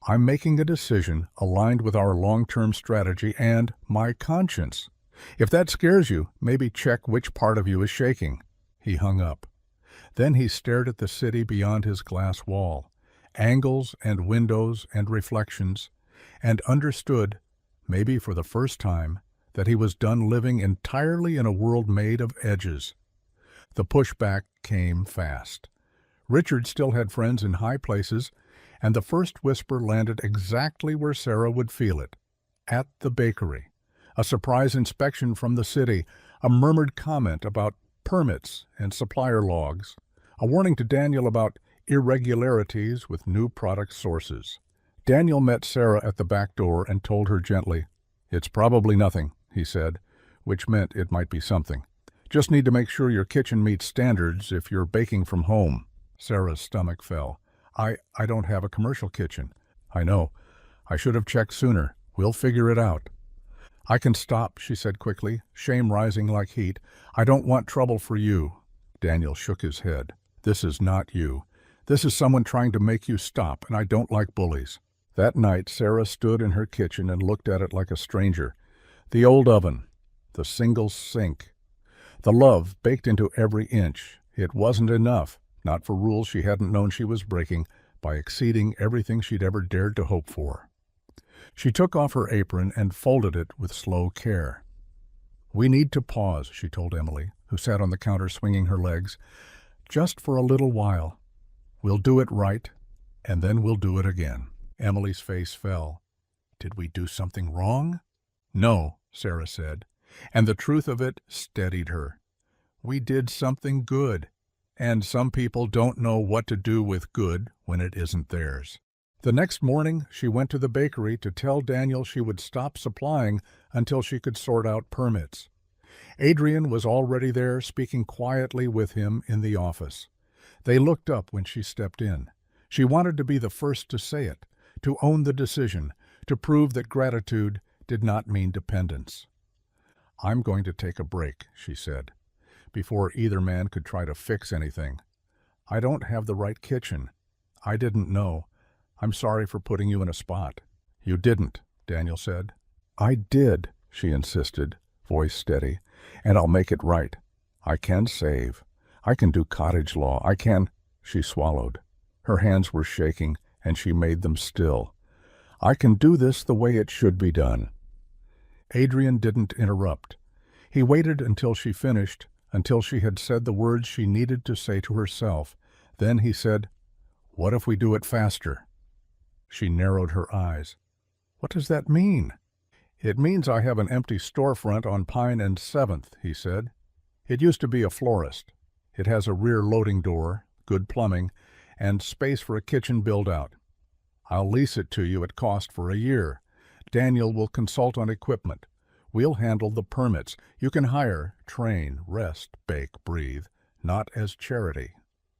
I'm making a decision aligned with our long-term strategy and my conscience. If that scares you, maybe check which part of you is shaking. He hung up. Then he stared at the city beyond his glass wall, angles and windows and reflections, and understood, maybe for the first time, that he was done living entirely in a world made of edges. The pushback came fast. Richard still had friends in high places, and the first whisper landed exactly where Sarah would feel it, at the bakery. A surprise inspection from the city, a murmured comment about permits and supplier logs, a warning to Daniel about irregularities with new product sources. Daniel met Sarah at the back door and told her gently, "It's probably nothing," he said, which meant it might be something. "Just need to make sure your kitchen meets standards if you're baking from home." Sarah's stomach fell. I don't have a commercial kitchen." "I know. I should have checked sooner. We'll figure it out." "I can stop," she said quickly, shame rising like heat. "I don't want trouble for you." Daniel shook his head. "This is not you. This is someone trying to make you stop, and I don't like bullies." That night, Sarah stood in her kitchen and looked at it like a stranger. The old oven, the single sink, the love baked into every inch. It wasn't enough, not for rules she hadn't known she was breaking, by exceeding everything she'd ever dared to hope for. She took off her apron and folded it with slow care. "We need to pause," she told Emily, who sat on the counter swinging her legs. "Just for a little while. We'll do it right, and then we'll do it again." Emily's face fell. "Did we do something wrong?" "No," Sarah said, and the truth of it steadied her. "We did something good, and some people don't know what to do with good when it isn't theirs." The next morning, she went to the bakery to tell Daniel she would stop supplying until she could sort out permits. Adrian was already there, speaking quietly with him in the office. They looked up when she stepped in. She wanted to be the first to say it, to own the decision, to prove that gratitude did not mean dependence. "I'm going to take a break," she said, before either man could try to fix anything. "I don't have the right kitchen. I didn't know. I'm sorry for putting you in a spot." "You didn't," Daniel said. "I did," she insisted, voice steady, "and I'll make it right. I can save. I can do cottage law. I can—" She swallowed. Her hands were shaking, and she made them still. "I can do this the way it should be done." Adrian didn't interrupt. He waited until she finished, until she had said the words she needed to say to herself. Then he said, "What if we do it faster?" She narrowed her eyes. "What does that mean?" "It means I have an empty storefront on Pine and 7th, he said. "It used to be a florist. It has a rear loading door, good plumbing, and space for a kitchen build-out. I'll lease it to you at cost for a year. Daniel will consult on equipment. We'll handle the permits. You can hire, train, rest, bake, breathe, not as charity,"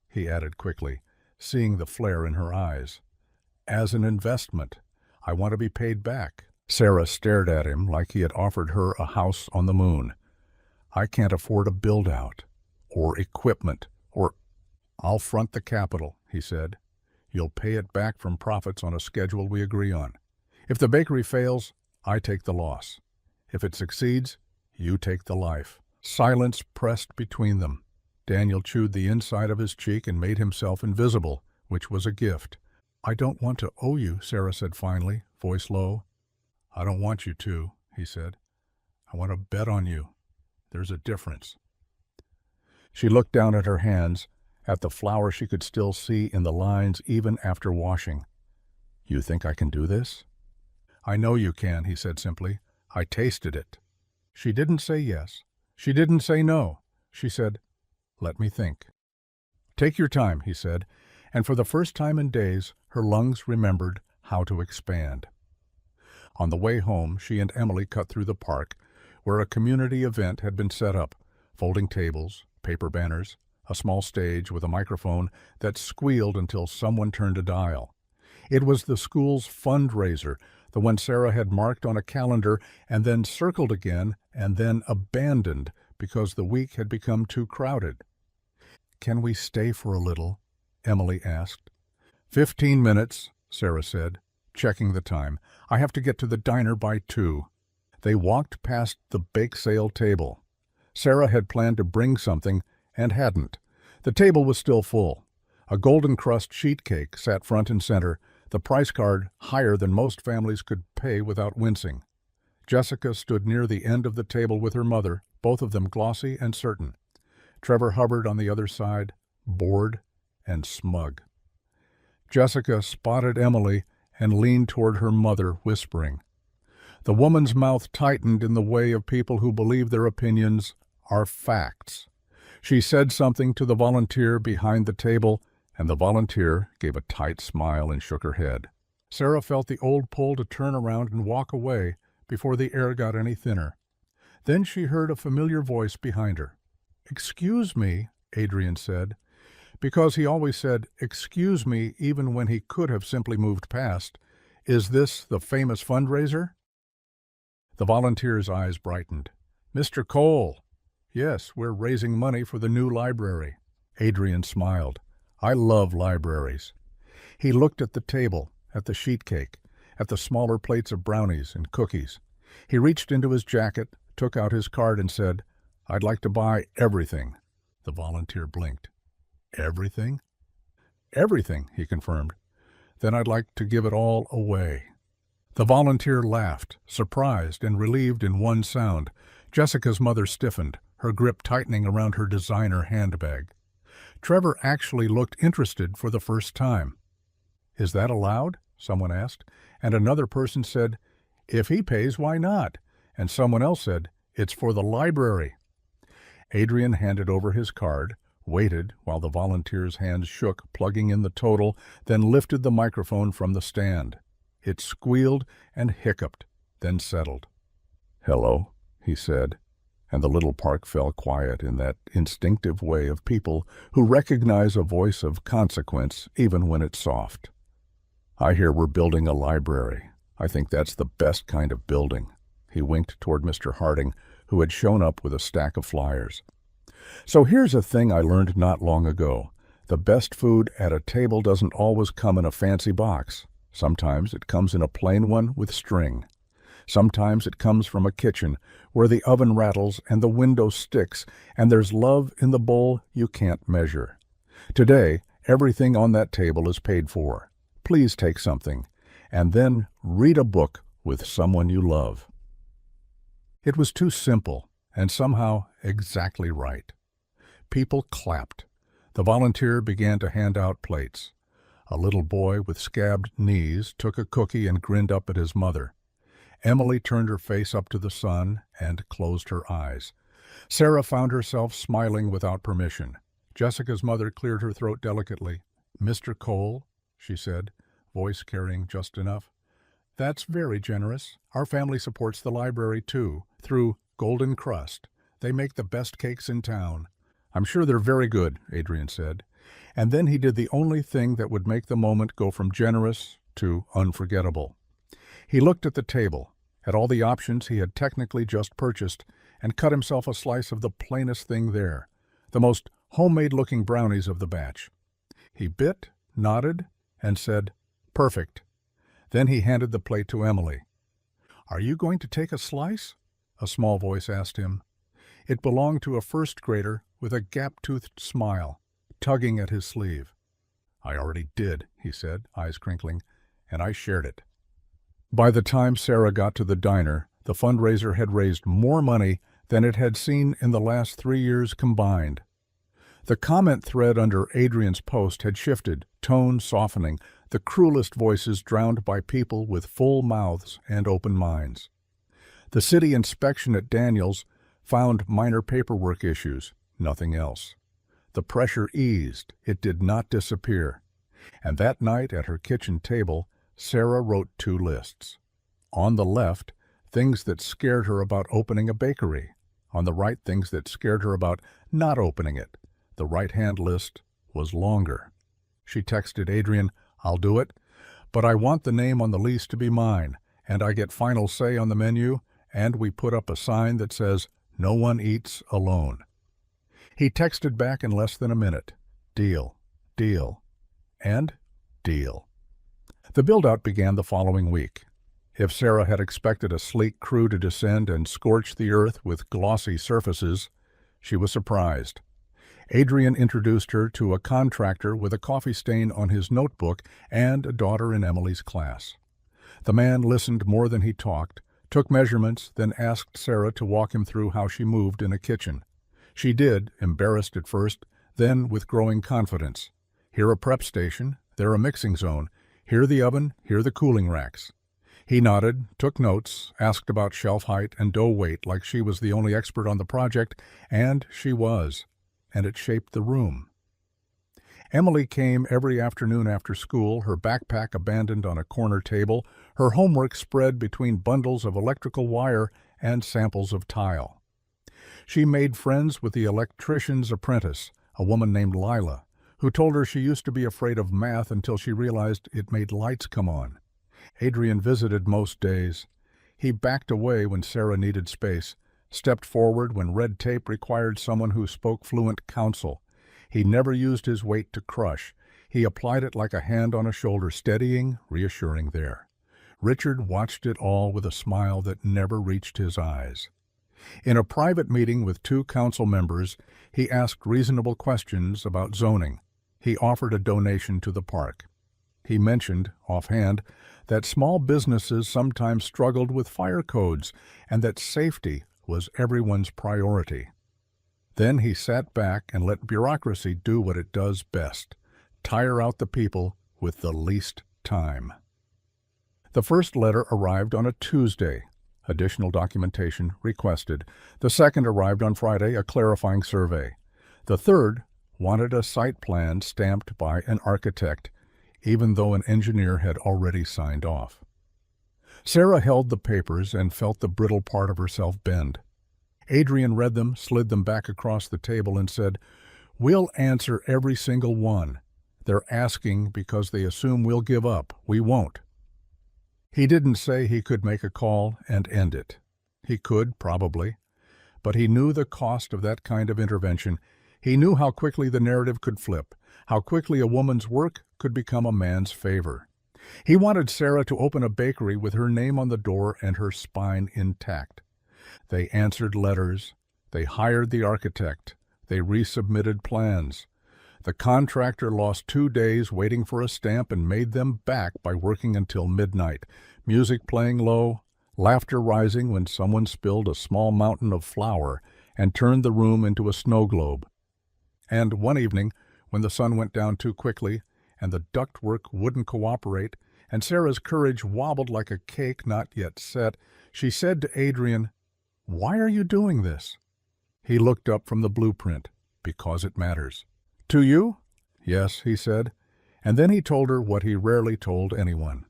he added quickly, seeing the flare in her eyes. "As an investment. I want to be paid back." Sarah stared at him like he had offered her a house on the moon. "I can't afford a build-out, or equipment, or—" "I'll front the capital," he said. "You'll pay it back from profits on a schedule we agree on. If the bakery fails, I take the loss. If it succeeds, you take the life." Silence pressed between them. Daniel chewed the inside of his cheek and made himself invisible, which was a gift. "I don't want to owe you," Sarah said finally, voice low. "I don't want you to," he said. "I want to bet on you. There's a difference." She looked down at her hands, at the flour she could still see in the lines even after washing. "You think I can do this?" "I know you can," he said simply. "I tasted it." She didn't say yes. She didn't say no. She said, "Let me think." "Take your time," he said, and for the first time in days, her lungs remembered how to expand. On the way home, she and Emily cut through the park, where a community event had been set up, folding tables, paper banners, a small stage with a microphone that squealed until someone turned a dial. It was the school's fundraiser, the one Sarah had marked on a calendar and then circled again and then abandoned because the week had become too crowded. "Can we stay for a little?" Emily asked. 15 minutes, Sarah said, checking the time. "I have to get to the diner by 2. They walked past the bake sale table. Sarah had planned to bring something, and hadn't. The table was still full. A golden crust sheet cake sat front and center, the price card higher than most families could pay without wincing. Jessica stood near the end of the table with her mother, both of them glossy and certain. Trevor Hubbard on the other side, bored and smug. Jessica spotted Emily and leaned toward her mother, whispering. The woman's mouth tightened in the way of people who believe their opinions are facts. She said something to the volunteer behind the table, and the volunteer gave a tight smile and shook her head. Sarah felt the old pull to turn around and walk away before the air got any thinner. Then she heard a familiar voice behind her. "Excuse me," Adrian said, because he always said, "excuse me," even when he could have simply moved past. "Is this the famous fundraiser?" The volunteer's eyes brightened. "Mr. Cole." "Yes, we're raising money for the new library." Adrian smiled. "I love libraries." He looked at the table, at the sheet cake, at the smaller plates of brownies and cookies. He reached into his jacket, took out his card and said, "I'd like to buy everything." The volunteer blinked. "Everything?" "Everything," he confirmed. "Then I'd like to give it all away." The volunteer laughed, surprised and relieved in one sound. Jessica's mother stiffened, her grip tightening around her designer handbag. Trevor actually looked interested for the first time. "Is that allowed?" someone asked, and another person said, "If he pays, why not?" And someone else said, "It's for the library." Adrian handed over his card, waited while the volunteer's hands shook, plugging in the total, then lifted the microphone from the stand. It squealed and hiccuped, then settled. "Hello," he said, and the little park fell quiet in that instinctive way of people who recognize a voice of consequence even when it's soft. "I hear we're building a library. I think that's the best kind of building." He winked toward Mr. Harding, who had shown up with a stack of flyers. "So here's a thing I learned not long ago. The best food at a table doesn't always come in a fancy box. Sometimes it comes in a plain one with string. Sometimes it comes from a kitchen where the oven rattles and the window sticks, and there's love in the bowl you can't measure. Today, everything on that table is paid for. Please take something, and then read a book with someone you love." It was too simple, and somehow exactly right. People clapped. The volunteer began to hand out plates. A little boy with scabbed knees took a cookie and grinned up at his mother. Emily turned her face up to the sun and closed her eyes. Sarah found herself smiling without permission. Jessica's mother cleared her throat delicately. "Mr. Cole," she said, voice carrying just enough. "That's very generous. Our family supports the library, too, through Golden Crust. They make the best cakes in town." "I'm sure they're very good," Adrian said. And then he did the only thing that would make the moment go from generous to unforgettable. He looked at the table, at all the options he had technically just purchased, and cut himself a slice of the plainest thing there, the most homemade-looking brownies of the batch. He bit, nodded, and said, "Perfect." Then he handed the plate to Emily. "Are you going to take a slice?" a small voice asked him. It belonged to a first grader with a gap-toothed smile, tugging at his sleeve. "I already did," he said, eyes crinkling, "and I shared it." By the time Sarah got to the diner, the fundraiser had raised more money than it had seen in the last 3 years combined. The comment thread under Adrian's post had shifted, tone softening, the cruelest voices drowned by people with full mouths and open minds. The city inspection at Daniels found minor paperwork issues, nothing else. The pressure eased, it did not disappear. And that night at her kitchen table, Sarah wrote 2 lists. On the left, things that scared her about opening a bakery. On the right, things that scared her about not opening it. The right-hand list was longer. She texted Adrian, "I'll do it, but I want the name on the lease to be mine, and I get final say on the menu, and we put up a sign that says, 'No one eats alone.'" He texted back in less than a minute, "Deal, deal, and deal." The build-out began the following week. If Sarah had expected a sleek crew to descend and scorch the earth with glossy surfaces, she was surprised. Adrian introduced her to a contractor with a coffee stain on his notebook and a daughter in Emily's class. The man listened more than he talked, took measurements, then asked Sarah to walk him through how she moved in a kitchen. She did, embarrassed at first, then with growing confidence. Here a prep station, there a mixing zone, here the oven, here the cooling racks. He nodded, took notes, asked about shelf height and dough weight like she was the only expert on the project, and she was, and it shaped the room. Emily came every afternoon after school, her backpack abandoned on a corner table, her homework spread between bundles of electrical wire and samples of tile. She made friends with the electrician's apprentice, a woman named Lila, who told her she used to be afraid of math until she realized it made lights come on. Adrian visited most days. He backed away when Sarah needed space, stepped forward when red tape required someone who spoke fluent counsel. He never used his weight to crush. He applied it like a hand on a shoulder, steadying, reassuring there. Richard watched it all with a smile that never reached his eyes. In a private meeting with 2 council members, he asked reasonable questions about zoning. He offered a donation to the park. He mentioned, offhand, that small businesses sometimes struggled with fire codes and that safety was everyone's priority. Then he sat back and let bureaucracy do what it does best, tire out the people with the least time. The first letter arrived on a Tuesday. Additional documentation requested. The second arrived on Friday, a clarifying survey. The third wanted a site plan stamped by an architect, even though an engineer had already signed off. Sarah held the papers and felt the brittle part of herself bend. Adrian read them, slid them back across the table, and said, "We'll answer every single one. They're asking because they assume we'll give up. We won't." He didn't say he could make a call and end it. He could, probably. But he knew the cost of that kind of intervention. He knew how quickly the narrative could flip, how quickly a woman's work could become a man's favor. He wanted Sarah to open a bakery with her name on the door and her spine intact. They answered letters. They hired the architect. They resubmitted plans. The contractor lost 2 days waiting for a stamp and made them back by working until midnight, music playing low, laughter rising when someone spilled a small mountain of flour and turned the room into a snow globe. And one evening, when the sun went down too quickly and the ductwork wouldn't cooperate, and Sarah's courage wobbled like a cake not yet set, she said to Adrian, "Why are you doing this?" He looked up from the blueprint. "Because it matters." "To you?" "Yes," he said. And then he told her what he rarely told anyone.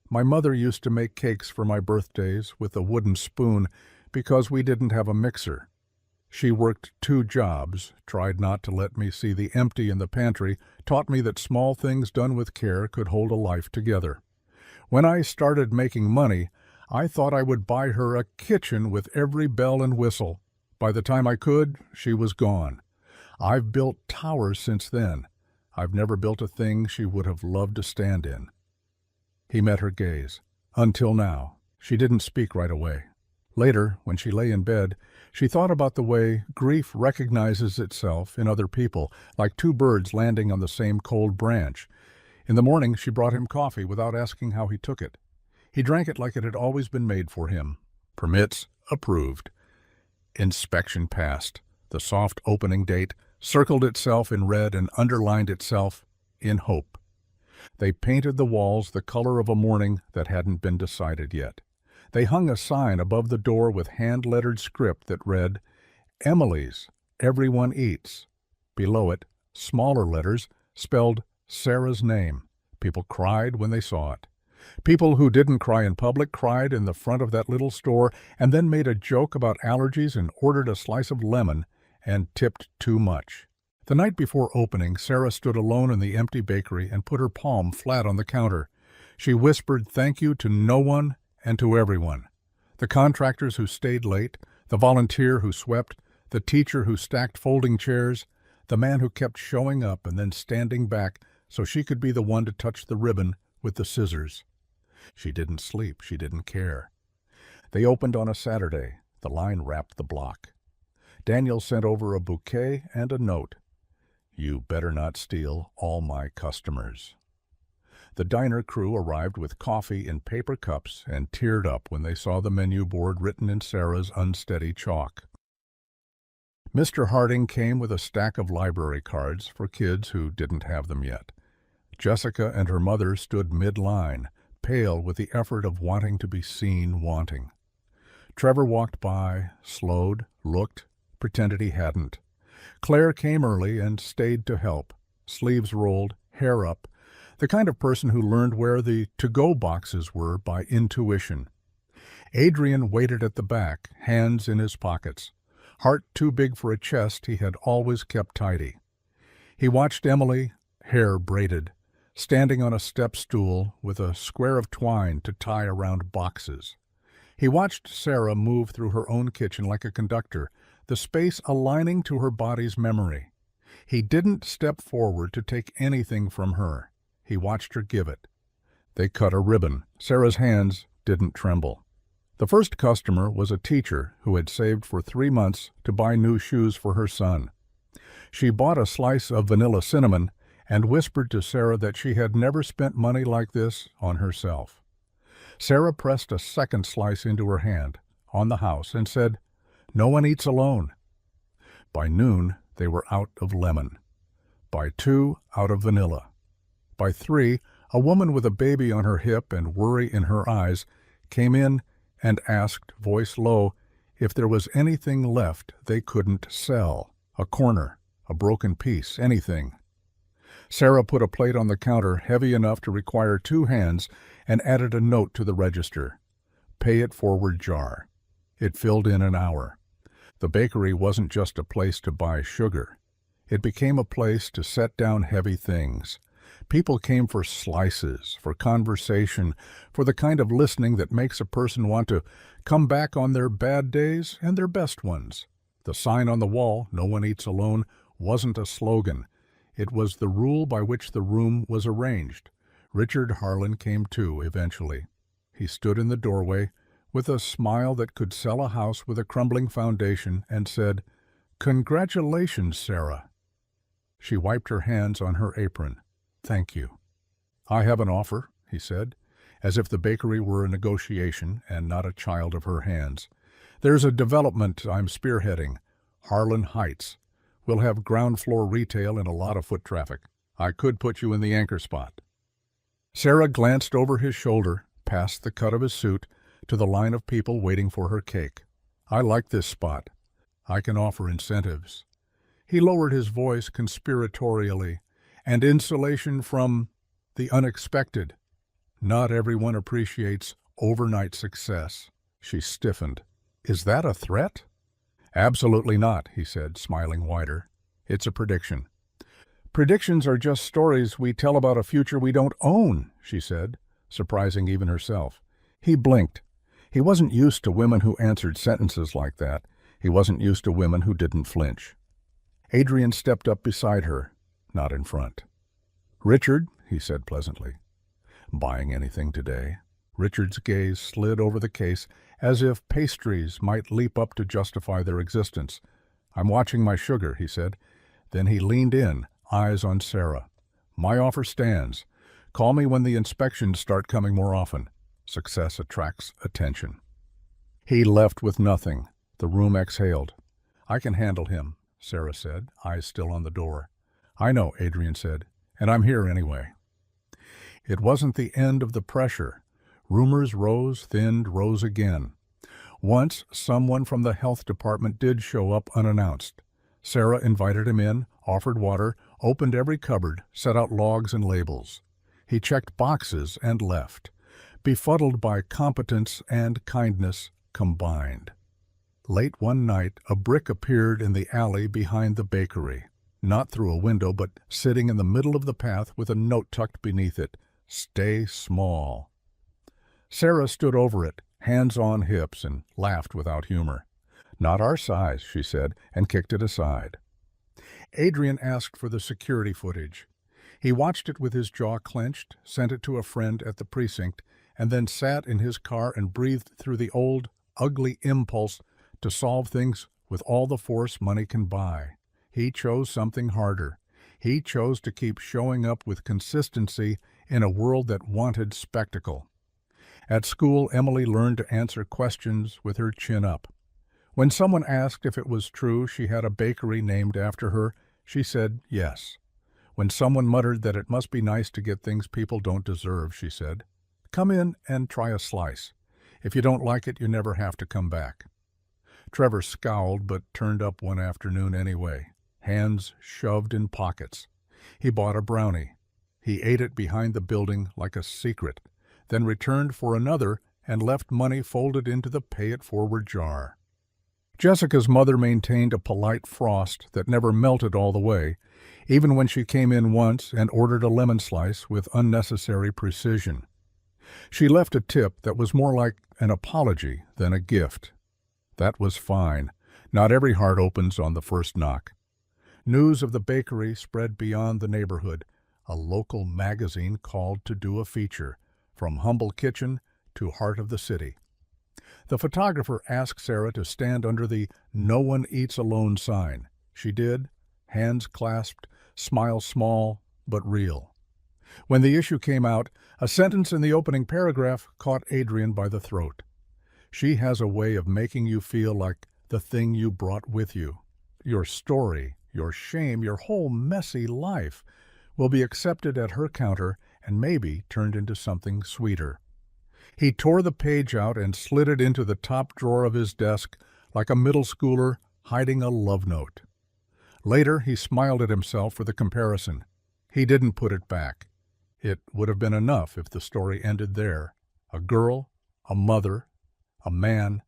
"My mother used to make cakes for my birthdays with a wooden spoon because we didn't have a mixer. She worked 2 jobs, tried not to let me see the empty in the pantry, taught me that small things done with care could hold a life together. When I started making money, I thought I would buy her a kitchen with every bell and whistle. By the time I could, she was gone. I've built towers since then. I've never built a thing she would have loved to stand in." He met her gaze. Until now. She didn't speak right away. Later, when she lay in bed, she thought about the way grief recognizes itself in other people, like 2 birds landing on the same cold branch. In the morning, she brought him coffee without asking how he took it. He drank it like it had always been made for him. Permits approved. Inspection passed. The soft opening date circled itself in red and underlined itself in hope. They painted the walls the color of a morning that hadn't been decided yet. They hung a sign above the door with hand-lettered script that read, "Emily's, everyone eats." Below it, smaller letters, spelled Sarah's name. People cried when they saw it. People who didn't cry in public cried in the front of that little store and then made a joke about allergies and ordered a slice of lemon and tipped too much. The night before opening, Sarah stood alone in the empty bakery and put her palm flat on the counter. She whispered thank you to no one and to everyone. The contractors who stayed late, the volunteer who swept, the teacher who stacked folding chairs, the man who kept showing up and then standing back so she could be the one to touch the ribbon with the scissors. She didn't sleep. She didn't care. They opened on a Saturday. The line wrapped the block. Daniel sent over a bouquet and a note. "You better not steal all my customers." The diner crew arrived with coffee in paper cups and teared up when they saw the menu board written in Sarah's unsteady chalk. Mr. Harding came with a stack of library cards for kids who didn't have them yet. Jessica and her mother stood mid-line, pale with the effort of wanting to be seen wanting. Trevor walked by, slowed, looked, pretended he hadn't. Claire came early and stayed to help, sleeves rolled, hair up, the kind of person who learned where the to-go boxes were by intuition. Adrian waited at the back, hands in his pockets, heart too big for a chest he had always kept tidy. He watched Emily, hair braided, standing on a step stool with a square of twine to tie around boxes. He watched Sarah move through her own kitchen like a conductor, the space aligning to her body's memory. He didn't step forward to take anything from her. He watched her give it. They cut a ribbon. Sarah's hands didn't tremble. The first customer was a teacher who had saved for 3 months to buy new shoes for her son. She bought a slice of vanilla cinnamon and whispered to Sarah that she had never spent money like this on herself. Sarah pressed a second slice into her hand, on the house, and said, "No one eats alone." By noon, they were out of lemon. By 2, out of vanilla. By 3, a woman with a baby on her hip and worry in her eyes came in and asked, voice low, if there was anything left they couldn't sell. A corner, a broken piece, anything. Sarah put a plate on the counter heavy enough to require 2 hands and added a note to the register. "Pay it forward jar." It filled in an hour. The bakery wasn't just a place to buy sugar. It became a place to set down heavy things. People came for slices, for conversation, for the kind of listening that makes a person want to come back on their bad days and their best ones. The sign on the wall, "No one eats alone," wasn't a slogan. It was the rule by which the room was arranged. Richard Harlan came too, eventually. He stood in the doorway with a smile that could sell a house with a crumbling foundation and said, "Congratulations, Sarah." She wiped her hands on her apron. "Thank you." "I have an offer," he said, as if the bakery were a negotiation and not a child of her hands. "There's a development I'm spearheading, Harlan Heights. We'll have ground floor retail and a lot of foot traffic. I could put you in the anchor spot." Sarah glanced over his shoulder, past the cut of his suit, to the line of people waiting for her cake. "I like this spot. I can offer incentives." He lowered his voice conspiratorially. "And insulation from the unexpected. Not everyone appreciates overnight success." She stiffened. "Is that a threat?" "Absolutely not," he said, smiling wider. "It's a prediction." "Predictions are just stories we tell about a future we don't own," she said, surprising even herself. He blinked. He wasn't used to women who answered sentences like that. He wasn't used to women who didn't flinch. Adrian stepped up beside her, not in front. "Richard," he said pleasantly. "Buying anything today?" Richard's gaze slid over the case as if pastries might leap up to justify their existence. "I'm watching my sugar," he said. Then he leaned in, eyes on Sarah. "My offer stands. Call me when the inspections start coming more often. Success attracts attention." He left with nothing. The room exhaled. "I can handle him," Sarah said, eyes still on the door. "I know," Adrian said, "and I'm here anyway." It wasn't the end of the pressure. Rumors rose, thinned, rose again. Once, someone from the health department did show up unannounced. Sarah invited him in, offered water, opened every cupboard, set out logs and labels. He checked boxes and left, befuddled by competence and kindness combined. Late one night, a brick appeared in the alley behind the bakery. Not through a window, but sitting in the middle of the path with a note tucked beneath it. "Stay small." Sarah stood over it, hands on hips, and laughed without humor. "Not our size," she said, and kicked it aside. Adrian asked for the security footage. He watched it with his jaw clenched, sent it to a friend at the precinct, and then sat in his car and breathed through the old, ugly impulse to solve things with all the force money can buy. He chose something harder. He chose to keep showing up with consistency in a world that wanted spectacle. At school, Emily learned to answer questions with her chin up. When someone asked if it was true she had a bakery named after her, she said yes. When someone muttered that it must be nice to get things people don't deserve, she said, "Come in and try a slice. If you don't like it, you never have to come back." Trevor scowled but turned up one afternoon anyway, hands shoved in pockets. He bought a brownie. He ate it behind the building like a secret, then returned for another and left money folded into the pay-it-forward jar. Jessica's mother maintained a polite frost that never melted all the way, even when she came in once and ordered a lemon slice with unnecessary precision. She left a tip that was more like an apology than a gift. That was fine. Not every heart opens on the first knock. News of the bakery spread beyond the neighborhood. A local magazine called to do a feature, from humble kitchen to heart of the city. The photographer asked Sarah to stand under the "No one eats alone" sign. She did, hands clasped, smile small but real. When the issue came out, a sentence in the opening paragraph caught Adrian by the throat. "She has a way of making you feel like the thing you brought with you. Your story, your shame, your whole messy life will be accepted at her counter and maybe turned into something sweeter." He tore the page out and slid it into the top drawer of his desk like a middle schooler hiding a love note. Later, he smiled at himself for the comparison. He didn't put it back. It would have been enough if the story ended there. A girl, a mother, a man,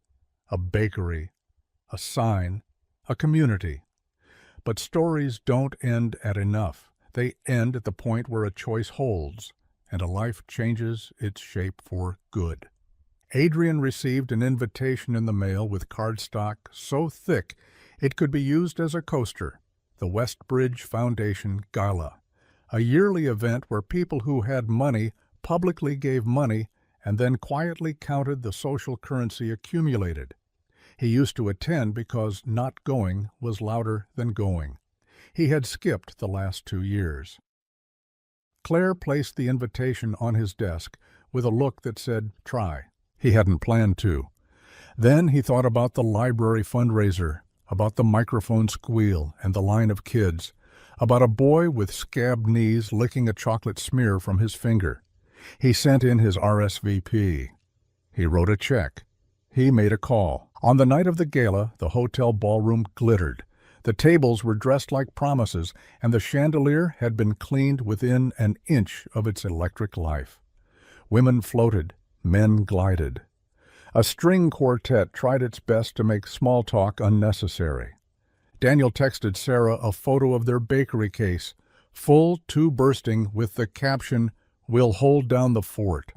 a bakery, a sign, a community. But stories don't end at enough. They end at the point where a choice holds, and a life changes its shape for good. Adrian received an invitation in the mail with cardstock so thick it could be used as a coaster. The Westbridge Foundation Gala, a yearly event where people who had money publicly gave money and then quietly counted the social currency accumulated. He used to attend because not going was louder than going. He had skipped the last 2 years. Claire placed the invitation on his desk with a look that said, "Try." He hadn't planned to. Then he thought about the library fundraiser, about the microphone squeal and the line of kids, about a boy with scabbed knees licking a chocolate smear from his finger. He sent in his RSVP. He wrote a check. He made a call. On the night of the gala, the hotel ballroom glittered. The tables were dressed like promises, and the chandelier had been cleaned within an inch of its electric life. Women floated, men glided. A string quartet tried its best to make small talk unnecessary. Daniel texted Sarah a photo of their bakery case, full to bursting, with the caption, "We'll hold down the fort."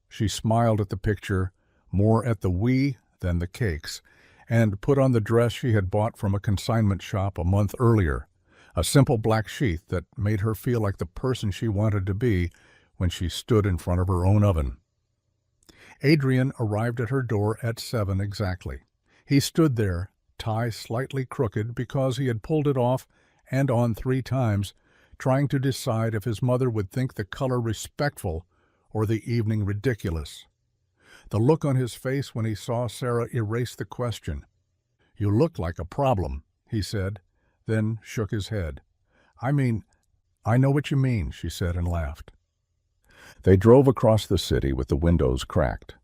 She smiled at the picture, more at the we than the cakes, and put on the dress she had bought from a consignment shop a month earlier, a simple black sheath that made her feel like the person she wanted to be when she stood in front of her own oven. Adrian arrived at her door at 7 exactly. He stood there, tie slightly crooked because he had pulled it off and on 3 times, trying to decide if his mother would think the color respectful or the evening ridiculous. The look on his face when he saw Sarah erased the question. "You look like a problem," he said, then shook his head. I know what you mean," she said and laughed. They drove across the city with the windows cracked.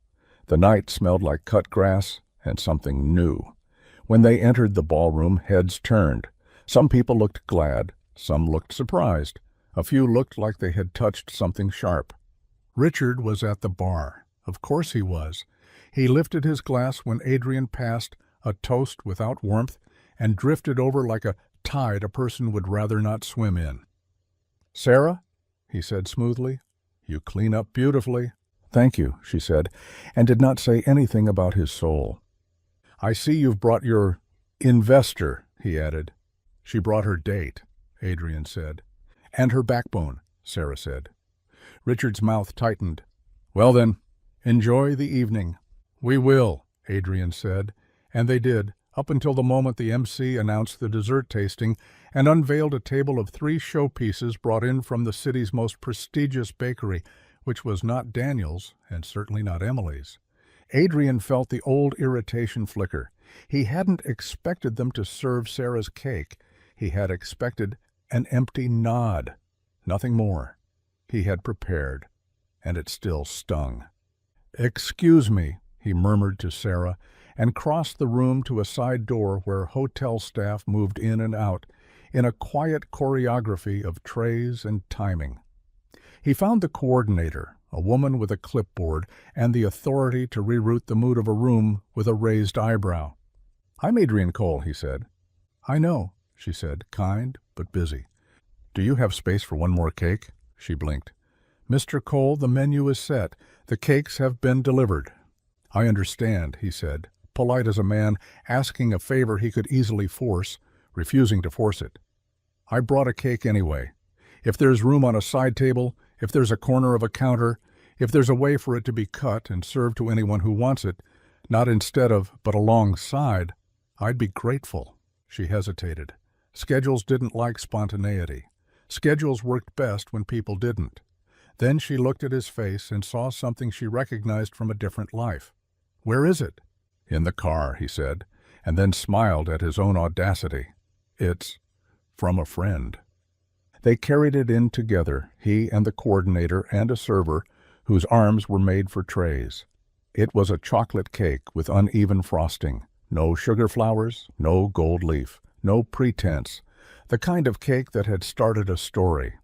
The night smelled like cut grass and something new. When they entered the ballroom, heads turned. Some people looked glad, some looked surprised. A few looked like they had touched something sharp. Richard was at the bar. Of course he was. He lifted his glass when Adrian passed, a toast without warmth, and drifted over like a tide a person would rather not swim in. "Sarah," he said smoothly, "you clean up beautifully." "Thank you," she said, and did not say anything about his soul. "I see you've brought your investor," he added. "She brought her date," Adrian said. "And her backbone," Sarah said. Richard's mouth tightened. "Well then, enjoy the evening." "We will," Adrian said, and they did, up until the moment the MC announced the dessert tasting and unveiled a table of 3 showpieces brought in from the city's most prestigious bakery, which was not Daniel's and certainly not Emily's. Adrian felt the old irritation flicker. He hadn't expected them to serve Sarah's cake. He had expected an empty nod. Nothing more. He had prepared, and it still stung. "Excuse me," he murmured to Sarah, and crossed the room to a side door where hotel staff moved in and out, in a quiet choreography of trays and timing. He found the coordinator, a woman with a clipboard and the authority to reroute the mood of a room with a raised eyebrow. "I'm Adrian Cole," he said. "I know," she said, kind but busy. "Do you have space for one more cake?" She blinked. "Mr. Cole, the menu is set. The cakes have been delivered." "I understand," he said, polite as a man asking a favor he could easily force, refusing to force it. "I brought a cake anyway. If there's room on a side table, if there's a corner of a counter, if there's a way for it to be cut and served to anyone who wants it, not instead of, but alongside, I'd be grateful." She hesitated. Schedules didn't like spontaneity. Schedules worked best when people didn't. Then she looked at his face and saw something she recognized from a different life. "Where is it?" "In the car," he said, and then smiled at his own audacity. "It's from a friend." They carried it in together, he and the coordinator and a server, whose arms were made for trays. It was a chocolate cake with uneven frosting. No sugar flowers, no gold leaf, no pretense. The kind of cake that had started a story.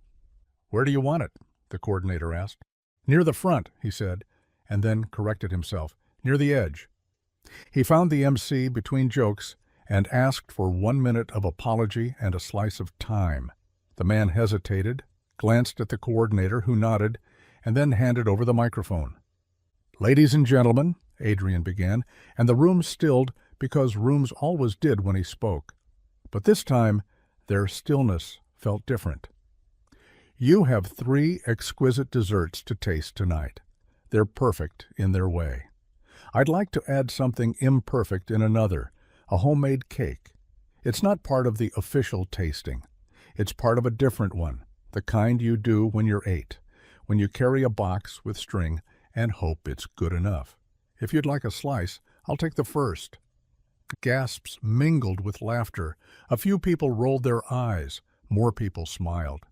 "Where do you want it?" the coordinator asked. "Near the front," he said, and then corrected himself. "Near the edge." He found the MC between jokes and asked for 1 minute of apology and a slice of time. The man hesitated, glanced at the coordinator, who nodded, and then handed over the microphone. "Ladies and gentlemen," Adrian began, and the room stilled because rooms always did when he spoke. But this time, their stillness felt different. "You have 3 exquisite desserts to taste tonight. They're perfect in their way. I'd like to add something imperfect in another, a homemade cake. It's not part of the official tasting. It's part of a different one, the kind you do when you're 8, when you carry a box with string and hope it's good enough. If you'd like a slice, I'll take the first." Gasps mingled with laughter. A few people rolled their eyes. More people smiled.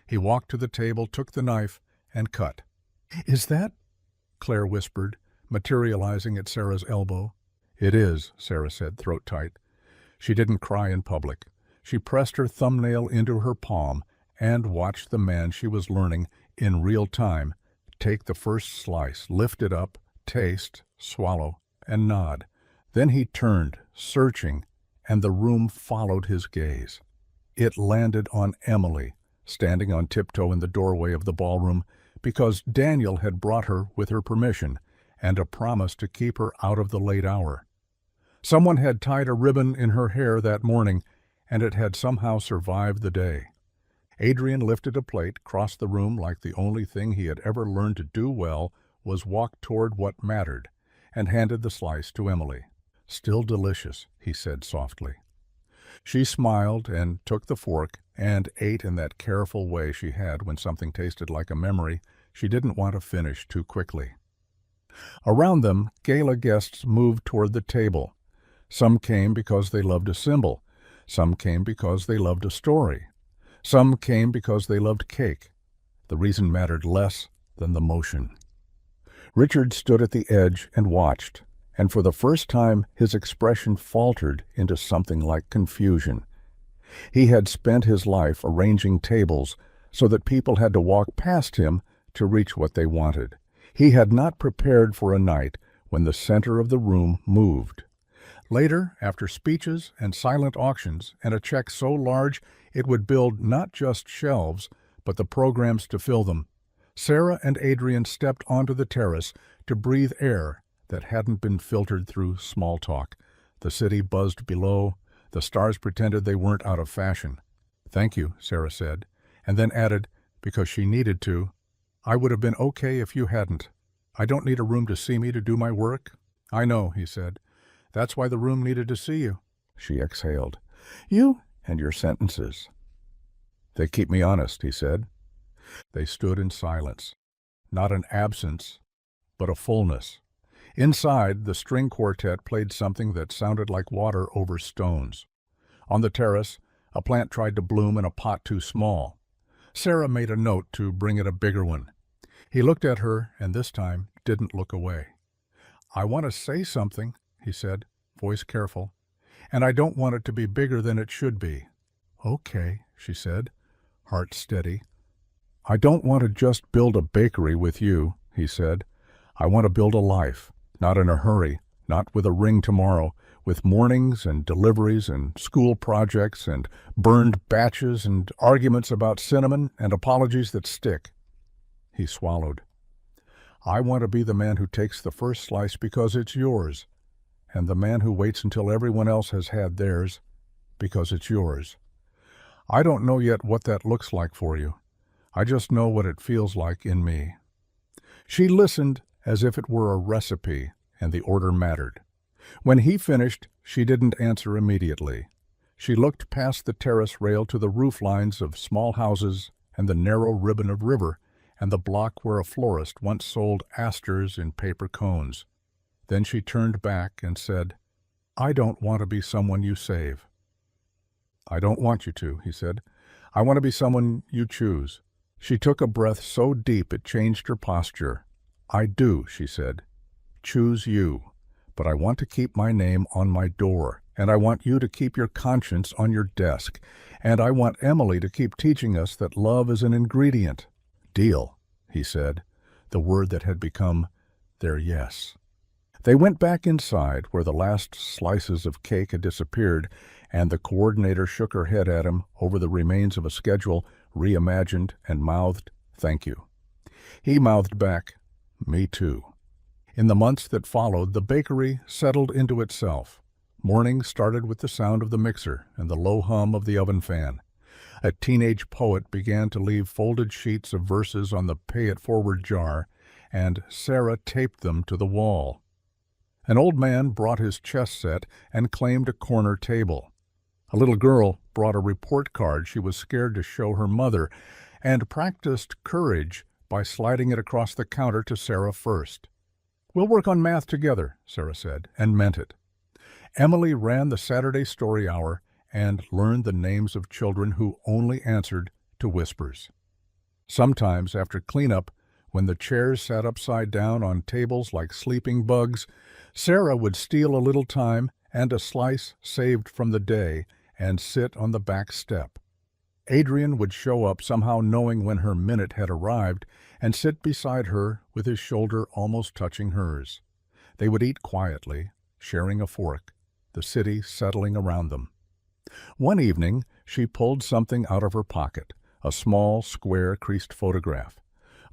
He walked to the table, took the knife, and cut. "Is that?" Claire whispered, materializing at Sarah's elbow. "It is," Sarah said, throat tight. She didn't cry in public. She pressed her thumbnail into her palm and watched the man she was learning in real time take the first slice, lift it up, taste, swallow, and nod. Then he turned, searching, and the room followed his gaze. It landed on Emily, standing on tiptoe in the doorway of the ballroom, because Daniel had brought her with her permission and a promise to keep her out of the late hour. Someone had tied a ribbon in her hair that morning, and it had somehow survived the day. Adrian lifted a plate, crossed the room like the only thing he had ever learned to do well was walk toward what mattered, and handed the slice to Emily. "Still delicious," he said softly. She smiled and took the fork and ate in that careful way she had when something tasted like a memory she didn't want to finish too quickly. Around them, gala guests moved toward the table. Some came because they loved a symbol. Some came because they loved a story. Some came because they loved cake. The reason mattered less than the motion. Richard stood at the edge and watched, and for the first time his expression faltered into something like confusion. He had spent his life arranging tables so that people had to walk past him to reach what they wanted. He had not prepared for a night when the center of the room moved. Later, after speeches and silent auctions and a check so large it would build not just shelves, but the programs to fill them, Sarah and Adrian stepped onto the terrace to breathe air that hadn't been filtered through small talk. The city buzzed below. The stars pretended they weren't out of fashion. "Thank you," Sarah said, and then added, because she needed to, "I would have been okay if you hadn't. I don't need a room to see me to do my work." "I know," he said. "That's why the room needed to see you." she exhaled. You and your sentences. They keep me honest, he said. They stood in silence. Not an absence, but a fullness. Inside, the string quartet played something that sounded like water over stones. On the terrace, a plant tried to bloom in a pot too small. Sarah made a note to bring it a bigger one. He looked at her, and this time didn't look away. I want to say something, he said, voice careful, and I don't want it to be bigger than it should be. Okay, she said, heart steady. I don't want to just build a bakery with you, he said. I want to build a life, not in a hurry, not with a ring tomorrow, with mornings and deliveries and school projects and burned batches and arguments about cinnamon and apologies that stick. He swallowed. I want to be the man who takes the first slice because it's yours, and the man who waits until everyone else has had theirs because it's yours. I don't know yet what that looks like for you. I just know what it feels like in me. She listened as if it were a recipe, and the order mattered. When he finished, she didn't answer immediately. She looked past the terrace rail to the roof lines of small houses and the narrow ribbon of river, and the block where a florist once sold asters in paper cones. Then she turned back and said, I don't want to be someone you save. I don't want you to, he said. I want to be someone you choose. She took a breath so deep it changed her posture. I do, she said. Choose you. But I want to keep my name on my door, and I want you to keep your conscience on your desk, and I want Emily to keep teaching us that love is an ingredient. Deal, he said, the word that had become their yes. They went back inside, where the last slices of cake had disappeared, and the coordinator shook her head at him over the remains of a schedule, reimagined, and mouthed, thank you. He mouthed back, me too. In the months that followed, the bakery settled into itself. Morning started with the sound of the mixer and the low hum of the oven fan. A teenage poet began to leave folded sheets of verses on the pay-it-forward jar, and Sarah taped them to the wall. An old man brought his chess set and claimed a corner table. A little girl brought a report card she was scared to show her mother, and practiced courage by sliding it across the counter to Sarah first. We'll work on math together, Sarah said, and meant it. Emily ran the Saturday story hour and learned the names of children who only answered to whispers. Sometimes, after cleanup, when the chairs sat upside down on tables like sleeping bugs, Sarah would steal a little time and a slice saved from the day and sit on the back step. Adrian would show up, somehow knowing when her minute had arrived, and sit beside her with his shoulder almost touching hers. They would eat quietly, sharing a fork, the city settling around them. One evening, she pulled something out of her pocket, a small, square, creased photograph.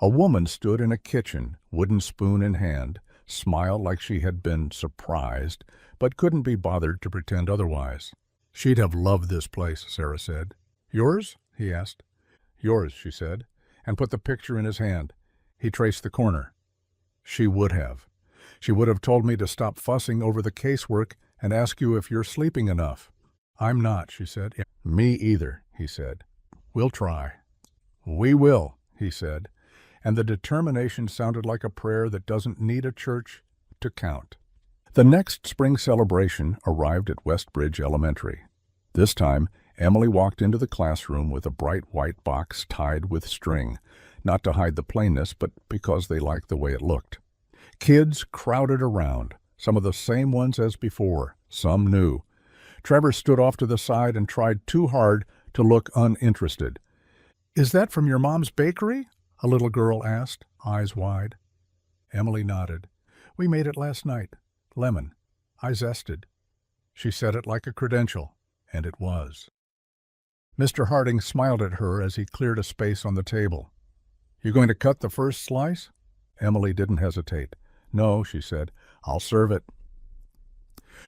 A woman stood in a kitchen, wooden spoon in hand, smiled like she had been surprised, but couldn't be bothered to pretend otherwise. She'd have loved this place, Sarah said. Yours? He asked. Yours, she said, and put the picture in his hand. He traced the corner. She would have. She would have told me to stop fussing over the casework and ask you if you're sleeping enough. I'm not, she said. Me either, he said. We'll try. We will, he said, and the determination sounded like a prayer that doesn't need a church to count. The next spring celebration arrived at Westbridge Elementary. This time, Emily walked into the classroom with a bright white box tied with string, not to hide the plainness, but because they liked the way it looked. Kids crowded around, some of the same ones as before, some new. Trevor stood off to the side and tried too hard to look uninterested. Is that from your mom's bakery? A little girl asked, eyes wide. Emily nodded. We made it last night. Lemon. I zested. She said it like a credential, and it was. Mr. Harding smiled at her as he cleared a space on the table. You going to cut the first slice? Emily didn't hesitate. No, she said. I'll serve it.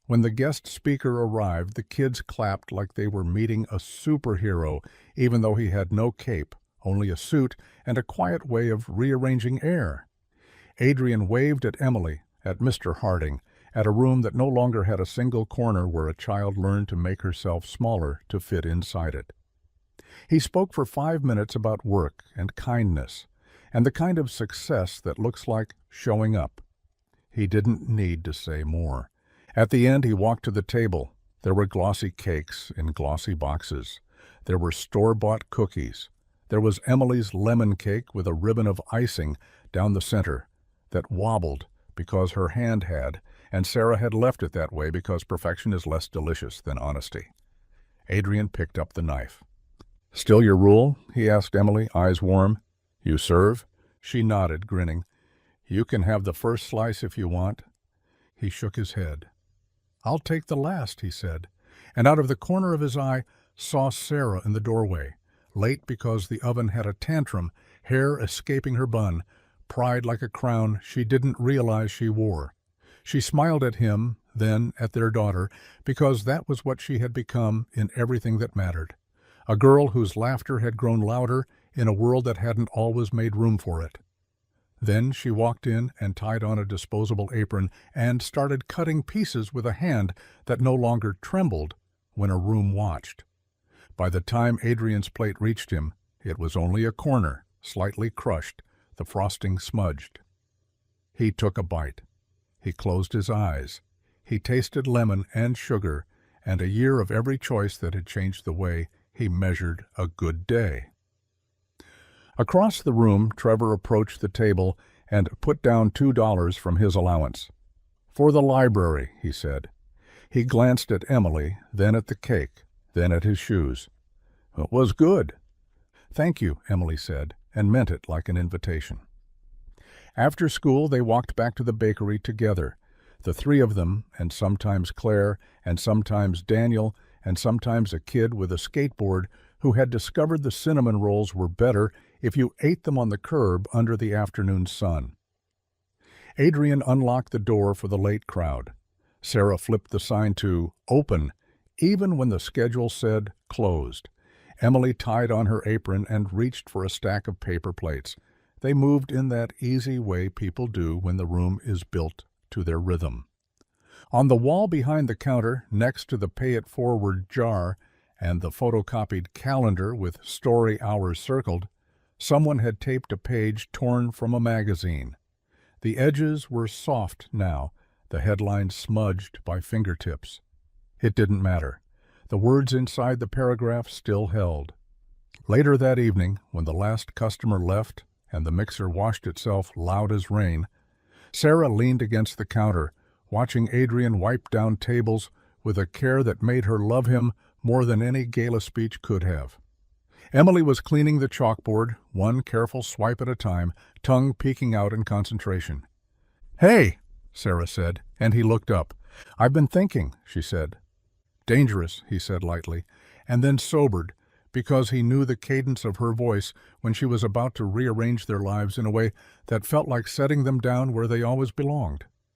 When the guest speaker arrived, the kids clapped like they were meeting a superhero, even though he had no cape, only a suit and a quiet way of rearranging air. Adrian waved at Emily, at Mr. Harding, at a room that no longer had a single corner where a child learned to make herself smaller to fit inside it. He spoke for 5 minutes about work and kindness, and the kind of success that looks like showing up. He didn't need to say more. At the end, he walked to the table. There were glossy cakes in glossy boxes. There were store-bought cookies. There was Emily's lemon cake with a ribbon of icing down the center that wobbled because her hand had, and Sarah had left it that way because perfection is less delicious than honesty. Adrian picked up the knife. "Still your rule?" he asked Emily, eyes warm. "You serve?" She nodded, grinning. "You can have the first slice if you want." He shook his head. "I'll take the last," he said, and out of the corner of his eye saw Sarah in the doorway, late because the oven had a tantrum, hair escaping her bun, pride like a crown she didn't realize she wore. She smiled at him, then at their daughter, because that was what she had become in everything that mattered. A girl whose laughter had grown louder in a world that hadn't always made room for it. Then she walked in and tied on a disposable apron and started cutting pieces with a hand that no longer trembled when a room watched. By the time Adrian's plate reached him, it was only a corner, slightly crushed, the frosting smudged. He took a bite. He closed his eyes. He tasted lemon and sugar and a year of every choice that had changed the way he measured a good day. Across the room, Trevor approached the table and put down $2 from his allowance. "For the library," he said. He glanced at Emily, then at the cake, then at his shoes. "It was good." "Thank you," Emily said, and meant it like an invitation. After school, they walked back to the bakery together, the three of them, and sometimes Claire, and sometimes Daniel, and sometimes a kid with a skateboard who had discovered the cinnamon rolls were better if you ate them on the curb under the afternoon sun. Adrian unlocked the door for the late crowd. Sarah flipped the sign to "Open," even when the schedule said "Closed." Emily tied on her apron and reached for a stack of paper plates. They moved in that easy way people do when the room is built to their rhythm. On the wall behind the counter, next to the pay-it-forward jar and the photocopied calendar with story hours circled, someone had taped a page torn from a magazine. The edges were soft now, the headlines smudged by fingertips. It didn't matter. The words inside the paragraph still held. Later that evening, when the last customer left and the mixer washed itself loud as rain, Sarah leaned against the counter, watching Adrian wipe down tables with a care that made her love him more than any gala speech could have. Emily was cleaning the chalkboard, one careful swipe at a time, tongue peeking out in concentration. "Hey," Sarah said, and he looked up. "I've been thinking," she said. "Dangerous," he said lightly, and then sobered, because he knew the cadence of her voice when she was about to rearrange their lives in a way that felt like setting them down where they always belonged.